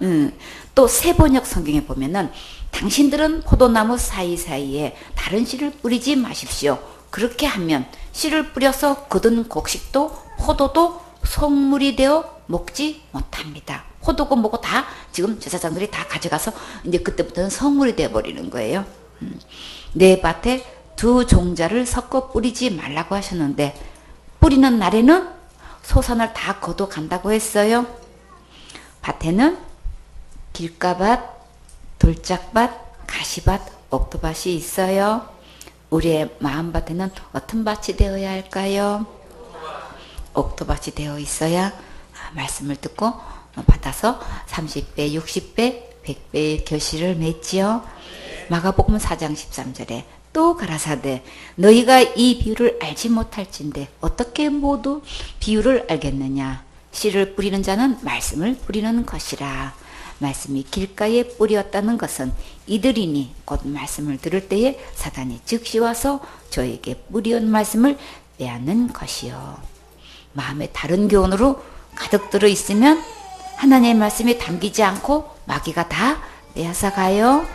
또 세번역 성경에 보면은 당신들은 포도나무 사이사이에 다른 씨를 뿌리지 마십시오. 그렇게 하면 씨를 뿌려서 거둔 곡식도 포도도 성물이 되어 먹지 못합니다. 포도고 뭐고 다 지금 제사장들이 다 가져가서 이제 그때부터는 성물이 되어 버리는 거예요. 내 밭에 두 종자를 섞어 뿌리지 말라고 하셨는데 뿌리는 날에는 소산을 다 거둬 간다고 했어요. 밭에는 길가밭, 돌짝밭, 가시밭, 옥토밭이 있어요. 우리의 마음밭에는 어떤 밭이 되어야 할까요? 옥토밭이 되어 있어야 말씀을 듣고 받아서 30배, 60배, 100배의 결실을 맺지요. 마가복음 4장 13절에 또 가라사대 너희가 이 비유를 알지 못할진대 어떻게 모두 비유를 알겠느냐. 씨를 뿌리는 자는 말씀을 뿌리는 것이라. 말씀이 길가에 뿌렸다는 것은 이들이니 곧 말씀을 들을 때에 사단이 즉시 와서 저에게 뿌리온 말씀을 빼앗는 것이요. 마음에 다른 교훈으로 가득 들어 있으면 하나님의 말씀이 담기지 않고 마귀가 다 빼앗아 가요.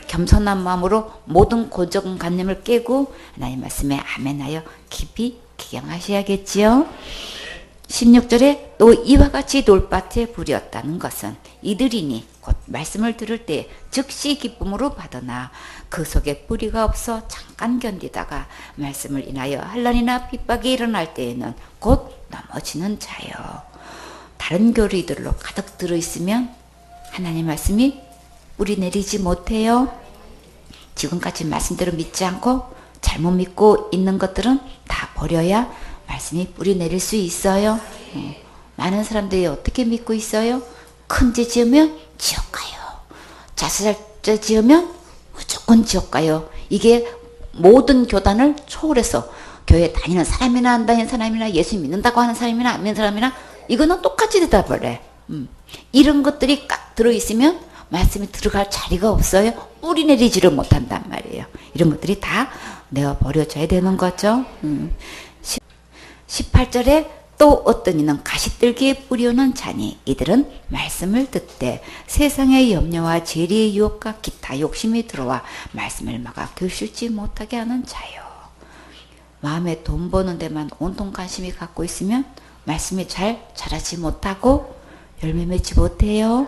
겸손한 마음으로 모든 고정관념을 깨고 하나님의 말씀에 아멘하여 깊이 기경하셔야겠지요. 16절에 또 이와 같이 돌밭에 뿌렸다는 것은 이들이니 곧 말씀을 들을 때 즉시 기쁨으로 받으나 그 속에 뿌리가 없어 잠깐 견디다가 말씀을 인하여 환난이나 핍박이 일어날 때에는 곧 넘어지는 자요. 다른 교리들로 가득 들어있으면 하나님 말씀이 뿌리 내리지 못해요. 지금까지 말씀대로 믿지 않고 잘못 믿고 있는 것들은 다 버려야 말씀이 뿌리 내릴 수 있어요. 많은 사람들이 어떻게 믿고 있어요? 큰 죄 지으면 지옥 가요. 자살죄 지으면 무조건 지옥 가요. 이게 모든 교단을 초월해서 교회 다니는 사람이나 안 다니는 사람이나 예수 믿는다고 하는 사람이나 안 믿는 사람이나 이거는 똑같이 대답을 해. 이런 것들이 꽉 들어있으면 말씀이 들어갈 자리가 없어요. 뿌리 내리지를 못한단 말이에요. 이런 것들이 다 내어버려져야 되는 거죠. 18절에 또 어떤 이는 가시들기에 뿌리오는 자니 이들은 말씀을 듣되 세상의 염려와 재리의 유혹과 기타 욕심이 들어와 말씀을 막아 교실지 못하게 하는 자요. 마음에 돈 버는 데만 온통 관심이 갖고 있으면 말씀이 잘 자라지 못하고 열매 맺지 못해요.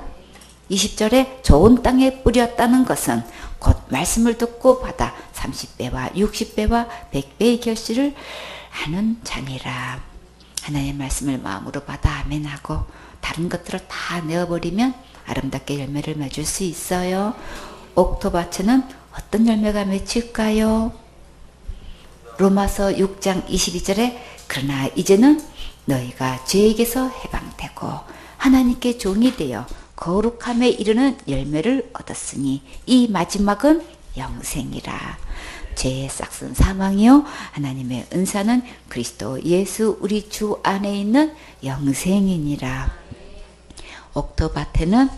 20절에 좋은 땅에 뿌렸다는 것은 곧 말씀을 듣고 받아 30배와 60배와 100배의 결실을 하는 자니라. 하나님의 말씀을 마음으로 받아 아멘하고 다른 것들을 다 내어버리면 아름답게 열매를 맺을 수 있어요. 옥토밭에는 어떤 열매가 맺힐까요? 로마서 6장 22절에 그러나 이제는 너희가 죄에게서 해방되고 하나님께 종이 되어 거룩함에 이르는 열매를 얻었으니 이 마지막은 영생이라. 죄의 싹은 사망이요 하나님의 은사는 그리스도 예수 우리 주 안에 있는 영생이니라. 옥토밭에는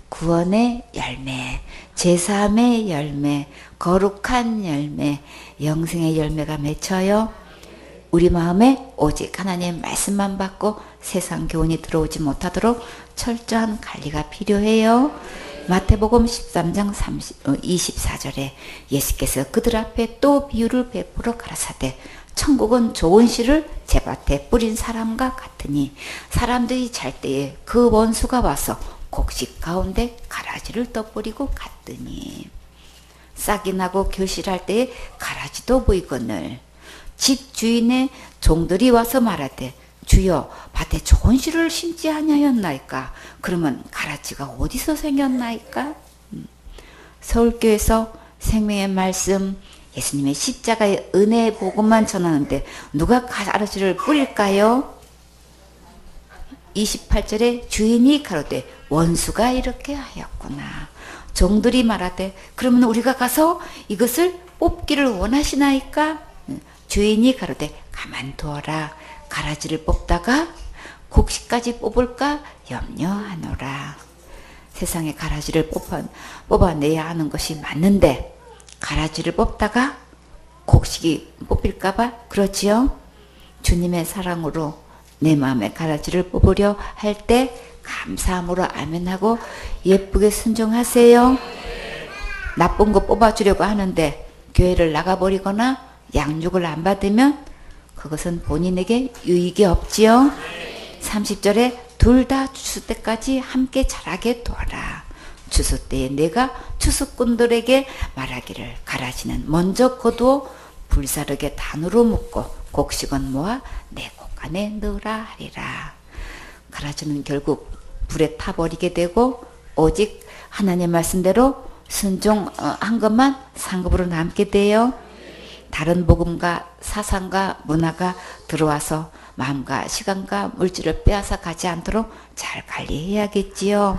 구원의 열매, 제사함의 열매, 거룩한 열매, 영생의 열매가 맺혀요. 우리 마음에 오직 하나님의 말씀만 받고 세상 교훈이 들어오지 못하도록 철저한 관리가 필요해요. 마태복음 13장 24절에 예수께서 그들 앞에 또 비유를 베풀어 가라사대 천국은 좋은 씨를 제밭에 뿌린 사람과 같으니 사람들이 잘 때에 그 원수가 와서 곡식 가운데 가라지를 떠버리고 갔더니 싹이 나고 결실할 때에 가라지도 보이거늘 집 주인의 종들이 와서 말하되 주여 밭에 좋은 씨를 심지 아니하였나이까? 그러면 가라지가 어디서 생겼나이까? 서울교회에서 생명의 말씀 예수님의 십자가의 은혜의 복음만 전하는데 누가 가라지를 뿌릴까요? 28절에 주인이 가로되 원수가 이렇게 하였구나. 종들이 말하되 그러면 우리가 가서 이것을 뽑기를 원하시나이까? 주인이 가로되 가만두어라. 가라지를 뽑다가 곡식까지 뽑을까 염려하노라. 세상에 가라지를 뽑아내야 하는 것이 맞는데 가라지를 뽑다가 곡식이 뽑힐까봐 그렇지요. 주님의 사랑으로 내 마음에 가라지를 뽑으려 할 때 감사함으로 아멘하고 예쁘게 순종하세요. 나쁜 거 뽑아주려고 하는데 교회를 나가버리거나 양육을 안 받으면 그것은 본인에게 유익이 없지요. 30절에 둘 다 추수 때까지 함께 자라게 두어라. 추수 때에 내가 추수꾼들에게 말하기를 가라지는 먼저 거두어 불사르게 단으로 묶고 곡식은 모아 내 곡간에 넣으라 하리라. 가라지는 결국 불에 타버리게 되고 오직 하나님 말씀대로 순종한 것만 상급으로 남게 돼요. 다른 복음과 사상과 문화가 들어와서 마음과 시간과 물질을 빼앗아 가지 않도록 잘 관리해야겠지요.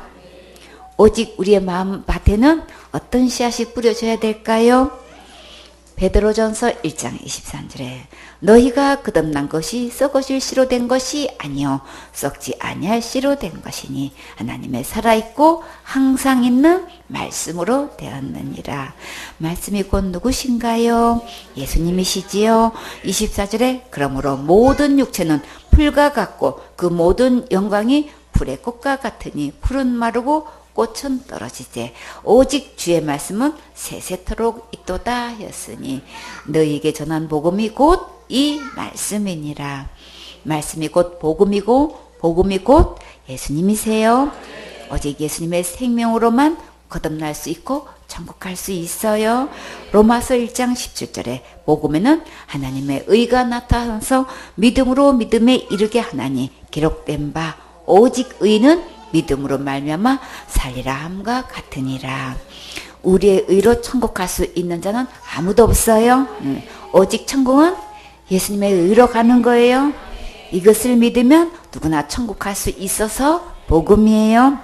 오직 우리의 마음 밭에는 어떤 씨앗이 뿌려져야 될까요? 베드로전서 1장 23절에 너희가 거듭난 것이 썩어질 씨로 된 것이 아니요 썩지 아니할 씨로 된 것이니 하나님의 살아있고 항상 있는 말씀으로 되었느니라. 말씀이 곧 누구신가요? 예수님이시지요. 24절에 그러므로 모든 육체는 풀과 같고 그 모든 영광이 풀의 꽃과 같으니 풀은 마르고 꽃은 떨어지되 오직 주의 말씀은 세세토록 있도다 하였으니 너희에게 전한 복음이 곧 이 말씀이니라. 말씀이 곧 복음이고 복음이 곧 예수님이세요. 오직 예수님의 생명으로만 거듭날 수 있고 천국 갈 수 있어요. 로마서 1장 17절에 복음에는 하나님의 의가 나타나서 믿음으로 믿음에 이르게 하나니 기록된 바 오직 의는 믿음으로 말미암아 살리라 함과 같으니라. 우리의 의로 천국 갈 수 있는 자는 아무도 없어요. 오직 천국은 예수님의 의로 가는 거예요. 이것을 믿으면 누구나 천국 갈 수 있어서 복음이에요.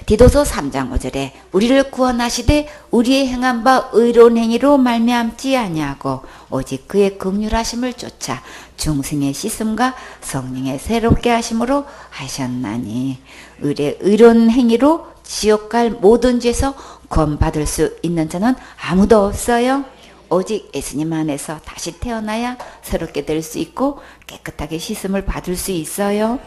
디도서 3장 5절에 우리를 구원하시되 우리의 행한 바 의로운 행위로 말미암지 아니하고 오직 그의 긍휼하심을 쫓아 중생의 씻음과 성령의 새롭게 하심으로 하셨나니 의의 의로운 행위로 지옥 갈 모든 죄에서 구원받을 수 있는 자는 아무도 없어요. 오직 예수님 안에서 다시 태어나야 새롭게 될 수 있고 깨끗하게 씻음을 받을 수 있어요.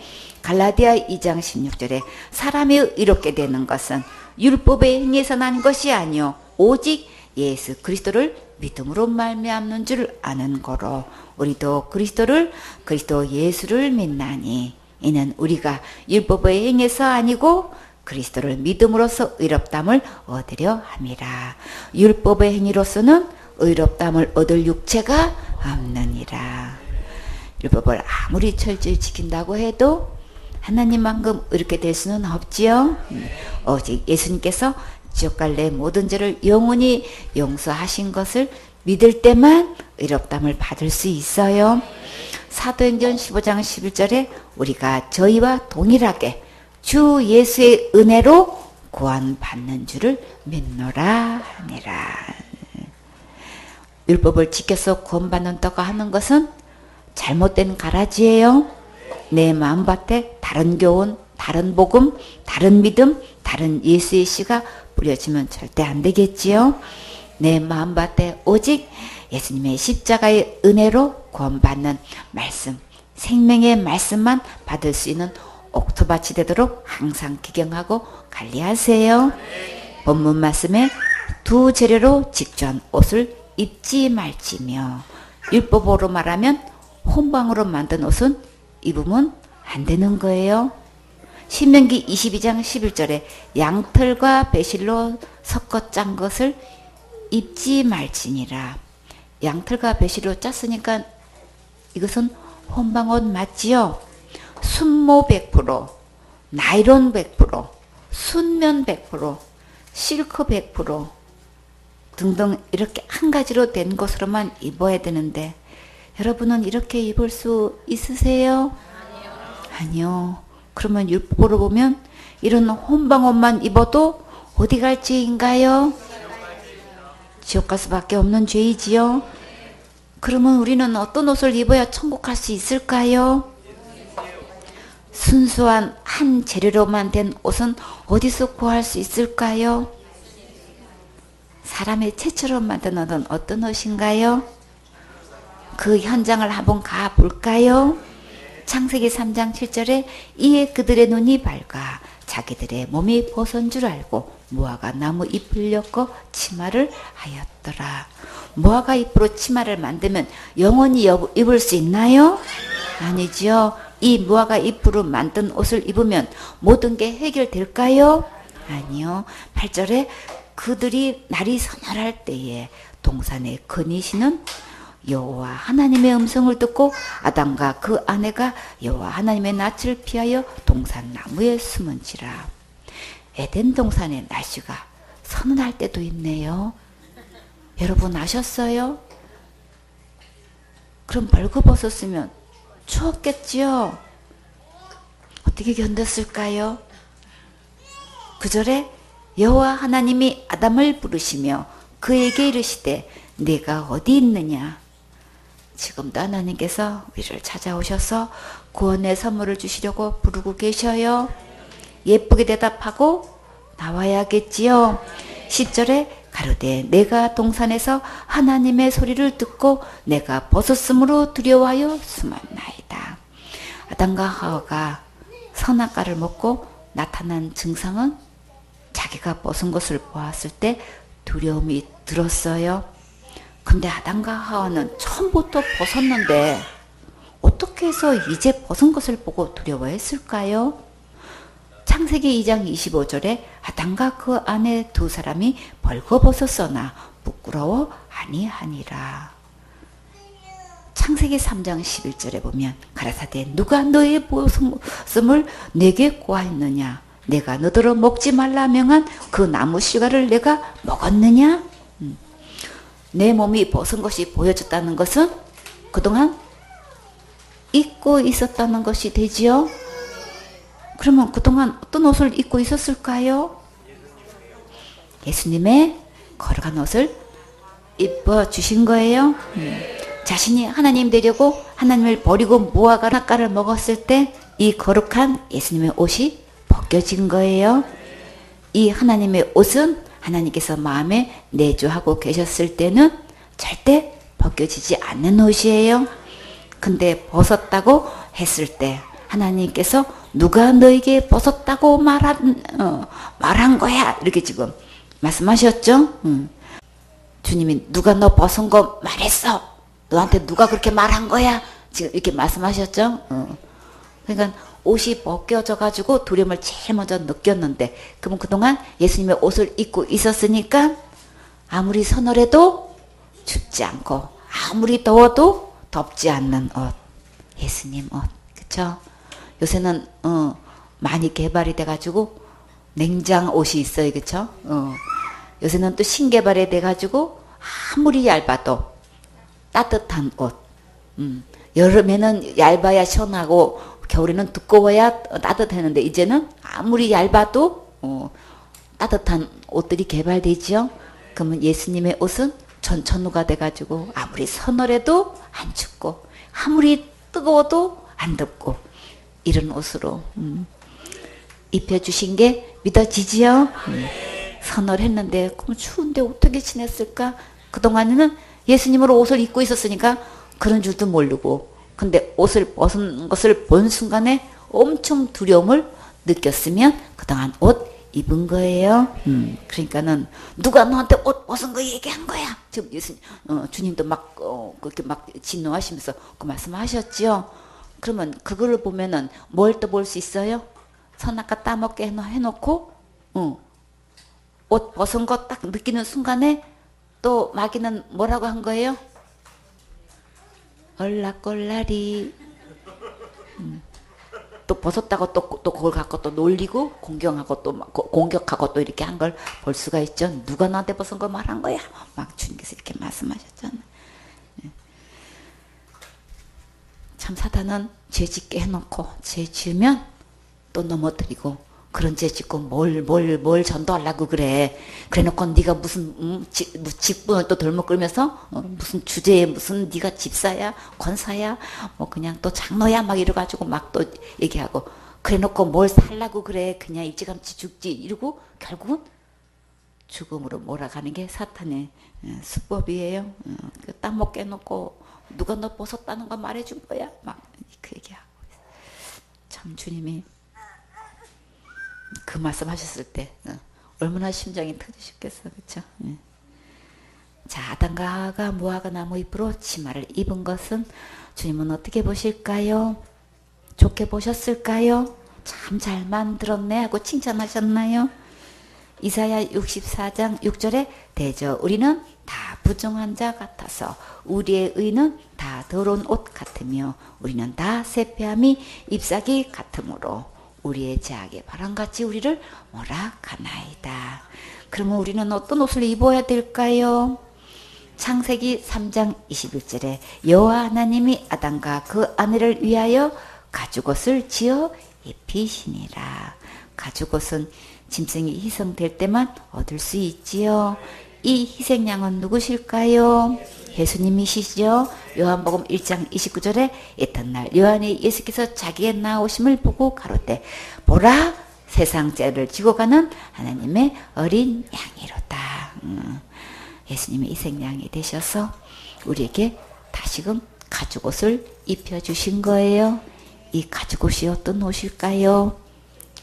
갈라디아 2장 16절에 사람이 의롭게 되는 것은 율법의 행위에서 난 것이 아니요 오직 예수 그리스도를 믿음으로 말미암는 줄 아는 거로 우리도 그리스도 예수를 믿나니 이는 우리가 율법의 행위에서 아니고 그리스도를 믿음으로써 의롭담을 얻으려 함이라. 율법의 행위로서는 의롭담을 얻을 육체가 없느니라. 율법을 아무리 철저히 지킨다고 해도 하나님만큼 이렇게 될 수는 없지요. 오직 예수님께서 지옥 갈 내 모든 죄를 영원히 용서하신 것을 믿을 때만 의롭담을 받을 수 있어요. 사도행전 15장 11절에 우리가 저희와 동일하게 주 예수의 은혜로 구원받는 줄을 믿노라 하니라. 율법을 지켜서 구원받는다고 하는 것은 잘못된 가라지예요. 내 마음밭에 다른 교훈, 다른 복음, 다른 믿음, 다른 예수의 씨가 뿌려지면 절대 안 되겠지요. 내 마음밭에 오직 예수님의 십자가의 은혜로 구원받는 말씀, 생명의 말씀만 받을 수 있는 옥토밭이 되도록 항상 기경하고 관리하세요. 본문 말씀에 두 재료로 직조한 옷을 입지 말지며, 율법으로 말하면 혼방으로 만든 옷은 입으면 안 되는 거예요. 신명기 22장 11절에 양털과 배실로 섞어 짠 것을 입지 말지니라. 양털과 배실로 짰으니까 이것은 혼방옷 맞지요? 순모 100%, 나일론 100%, 순면 100%, 실크 100% 등등 이렇게 한 가지로 된 것으로만 입어야 되는데, 여러분은 이렇게 입을 수 있으세요? 아니요. 그러면 율법으로 보면 이런 혼방옷만 입어도 어디 갈 죄인가요? 지옥 갈 수밖에 없는 죄이지요. 그러면 우리는 어떤 옷을 입어야 천국 갈 수 있을까요? 순수한 한 재료로만 된 옷은 어디서 구할 수 있을까요? 사람의 채처로 만든 옷은 어떤 옷인가요? 그 현장을 한번 가볼까요? 창세기 3장 7절에 이에 그들의 눈이 밝아 자기들의 몸이 벗은 줄 알고 무화과 나무 잎을 엮어 치마를 하였더라. 무화과 잎으로 치마를 만들면 영원히 입을 수 있나요? 아니죠. 이 무화과 잎으로 만든 옷을 입으면 모든 게 해결될까요? 아니요. 8절에 그들이 날이 서늘할 때에 동산에 거니시는 여호와 하나님의 음성을 듣고 아담과 그 아내가 여호와 하나님의 낯을 피하여 동산 나무에 숨은지라. 에덴 동산의 날씨가 서늘할 때도 있네요. 여러분 아셨어요? 그럼 벌거벗었으면 추웠겠지요? 어떻게 견뎠을까요? 9절에 여호와 하나님이 아담을 부르시며 그에게 이르시되 네가 어디 있느냐? 지금도 하나님께서 우리를 찾아오셔서 구원의 선물을 주시려고 부르고 계셔요. 예쁘게 대답하고 나와야겠지요. 10절에 가로되 내가 동산에서 하나님의 소리를 듣고 내가 벗었으므로 두려워하여 숨었나이다. 아담과 하와가 선악과를 먹고 나타난 증상은 자기가 벗은 것을 보았을 때 두려움이 들었어요. 근데 아담과 하와는 처음부터 벗었는데 어떻게 해서 이제 벗은 것을 보고 두려워했을까요? 창세기 2장 25절에 아담과 그 아내 두 사람이 벌거벗었으나 부끄러워 아니하니라. 창세기 3장 11절에 보면 가라사대 누가 너의 벗음을 내게 고하였느냐? 내가 너더러 먹지 말라 명한 그 나무 씨가를 내가 먹었느냐? 내 몸이 벗은 것이 보여졌다는 것은 그동안 입고 있었다는 것이 되지요. 그러면 그동안 어떤 옷을 입고 있었을까요? 예수님의 걸어간 옷을 입어주신 거예요. 자신이 하나님 되려고 하나님을 버리고 무화과를 먹었을 때 이 거룩한 예수님의 옷이 벗겨진 거예요. 이 하나님의 옷은 하나님께서 마음에 내주하고 계셨을 때는 절대 벗겨지지 않는 옷이에요. 근데 벗었다고 했을 때 하나님께서 누가 너에게 벗었다고 말한 거야? 이렇게 지금 말씀하셨죠? 주님이 누가 너 벗은 거 말했어? 너한테 누가 그렇게 말한 거야? 지금 이렇게 말씀하셨죠? 그러니까 옷이 벗겨져 가지고 두려움을 제일 먼저 느꼈는데, 그럼 그동안 예수님의 옷을 입고 있었으니까 아무리 서늘해도 춥지 않고 아무리 더워도 덥지 않는 옷, 예수님 옷. 그쵸? 요새는 많이 개발이 돼 가지고 냉장 옷이 있어요. 그쵸? 요새는 또 신개발이 돼 가지고 아무리 얇아도 따뜻한 옷. 여름에는 얇아야 시원하고 겨울에는 두꺼워야 따뜻했는데 이제는 아무리 얇아도 따뜻한 옷들이 개발되지요. 그러면 예수님의 옷은 전천후가 돼가지고 아무리 서늘해도 안 춥고 아무리 뜨거워도 안 덥고 이런 옷으로 입혀주신 게 믿어지지요. 서늘했는데 그럼 추운데 어떻게 지냈을까? 그동안에는 예수님으로 옷을 입고 있었으니까 그런 줄도 모르고, 근데 옷을 벗은 것을 본 순간에 엄청 두려움을 느꼈으면 그동안 옷 입은 거예요. 그러니까는 누가 너한테 옷 벗은 거 얘기한 거야. 지금 예수님, 주님도 막 그렇게 막 진노하시면서 그 말씀하셨죠. 그러면 그거를 보면은 뭘 또 볼 수 있어요? 선악과 따먹게 해놓고, 옷 벗은 거 딱 느끼는 순간에 또 마귀는 뭐라고 한 거예요? 얼락골라리. 또 벗었다고 또 그걸 갖고 또 놀리고 공격하고 또 공격하고 또 이렇게 한 걸 볼 수가 있죠. 누가 나한테 벗은 걸 말한 거야? 막 주님께서 이렇게 말씀하셨잖아요. 참 사단은 죄 짓게 해놓고 죄 지으면 또 넘어뜨리고, 그런 죄 짓고 뭘 전도하려고 그래. 그래놓고 네가 무슨 직분을 또 덜먹 끌면서 무슨 주제에 무슨 네가 집사야 권사야 뭐 그냥 또 장로야 막 이래가지고 막 또 얘기하고, 그래놓고 뭘 살라고 그래. 그냥 일찌감치 죽지 이러고 결국은 죽음으로 몰아가는 게 사탄의 수법이에요. 따먹게 해놓고 누가 너 벗었다는 거 말해준 거야 막 그 얘기하고. 참 주님이 그 말씀하셨을 때 얼마나 심장이 터지셨겠어, 그렇죠? 자, 아담과 하와가 무화과 나무 잎으로 치마를 입은 것은 주님은 어떻게 보실까요? 좋게 보셨을까요? 참 잘 만들었네 하고 칭찬하셨나요? 이사야 64장 6절에 대저 우리는 다 부정한 자 같아서 우리의 의는 다 더러운 옷 같으며 우리는 다 세폐함이 잎사귀 같으므로 우리의 제약의 바람같이 우리를 몰아가나이다. 그러면 우리는 어떤 옷을 입어야 될까요? 창세기 3장 21절에 여호와 하나님이 아담과 그 아내를 위하여 가죽옷을 지어 입히시니라. 가죽옷은 짐승이 희생될 때만 얻을 수 있지요. 이 희생양은 누구실까요? 예수님이시죠. 요한복음 1장 29절에 이튿날 요한이 예수께서 자기의 나오심을 보고 가로되 보라 세상 죄를 지고 가는 하나님의 어린 양이로다. 예수님이 희생양이 되셔서 우리에게 다시금 가죽옷을 입혀주신 거예요. 이 가죽옷이 어떤 옷일까요?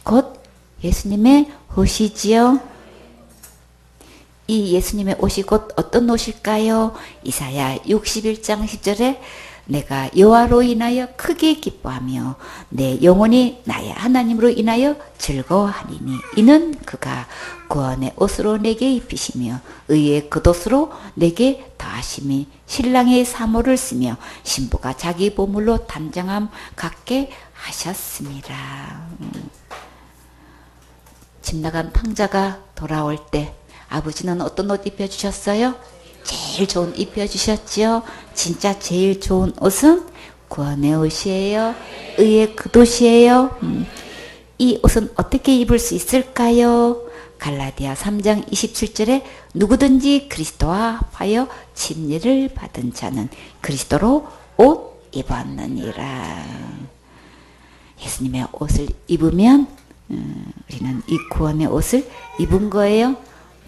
곧 예수님의 옷이지요. 이 예수님의 옷이 곧 어떤 옷일까요? 이사야 61장 10절에 내가 여호와로 인하여 크게 기뻐하며 내 영혼이 나의 하나님으로 인하여 즐거워하리니 이는 그가 구원의 옷으로 내게 입히시며 의의 겉옷으로 내게 더하심이 신랑의 사모를 쓰며 신부가 자기 보물로 단장함 갖게 하셨습니다. 집 나간 탕자가 돌아올 때 아버지는 어떤 옷 입혀주셨어요? 제일 좋은 입혀주셨지요. 진짜 제일 좋은 옷은 구원의 옷이에요. 의의 겉옷이에요. 이 옷은 어떻게 입을 수 있을까요? 갈라디아 3장 27절에 누구든지 그리스도와 합하여 진리를 받은 자는 그리스도로 옷 입었느니라. 예수님의 옷을 입으면 우리는 이 구원의 옷을 입은 거예요.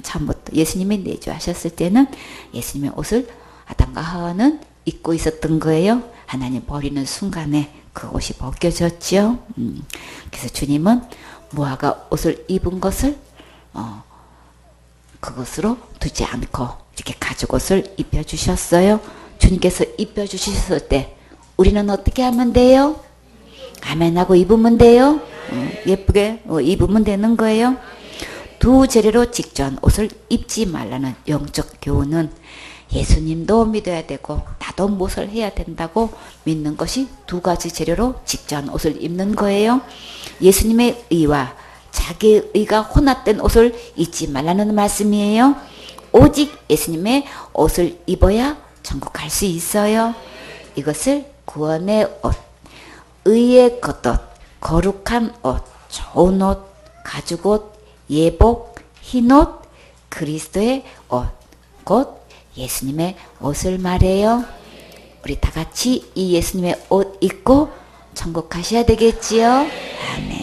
처음부터 예수님이 내주하셨을 때는 예수님의 옷을 아담과 하와는 입고 있었던 거예요. 하나님 버리는 순간에 그 옷이 벗겨졌죠. 그래서 주님은 무화과 옷을 입은 것을 그것으로 두지 않고 이렇게 가죽옷을 입혀주셨어요. 주님께서 입혀주셨을 때 우리는 어떻게 하면 돼요? 아멘하고 입으면 돼요. 예쁘게 입으면 되는 거예요. 두 재료로 직조한 옷을 입지 말라는 영적 교훈은 예수님도 믿어야 되고 나도 무엇을 해야 된다고 믿는 것이 두 가지 재료로 직조한 옷을 입는 거예요. 예수님의 의와 자기의 의가 혼합된 옷을 입지 말라는 말씀이에요. 오직 예수님의 옷을 입어야 천국 갈 수 있어요. 이것을 구원의 옷, 의의 겉옷, 거룩한 옷, 좋은 옷, 가죽옷, 예복, 흰옷, 그리스도의 옷, 곧 예수님의 옷을 말해요. 우리 다 같이 이 예수님의 옷 입고 천국 가셔야 되겠지요? 아멘.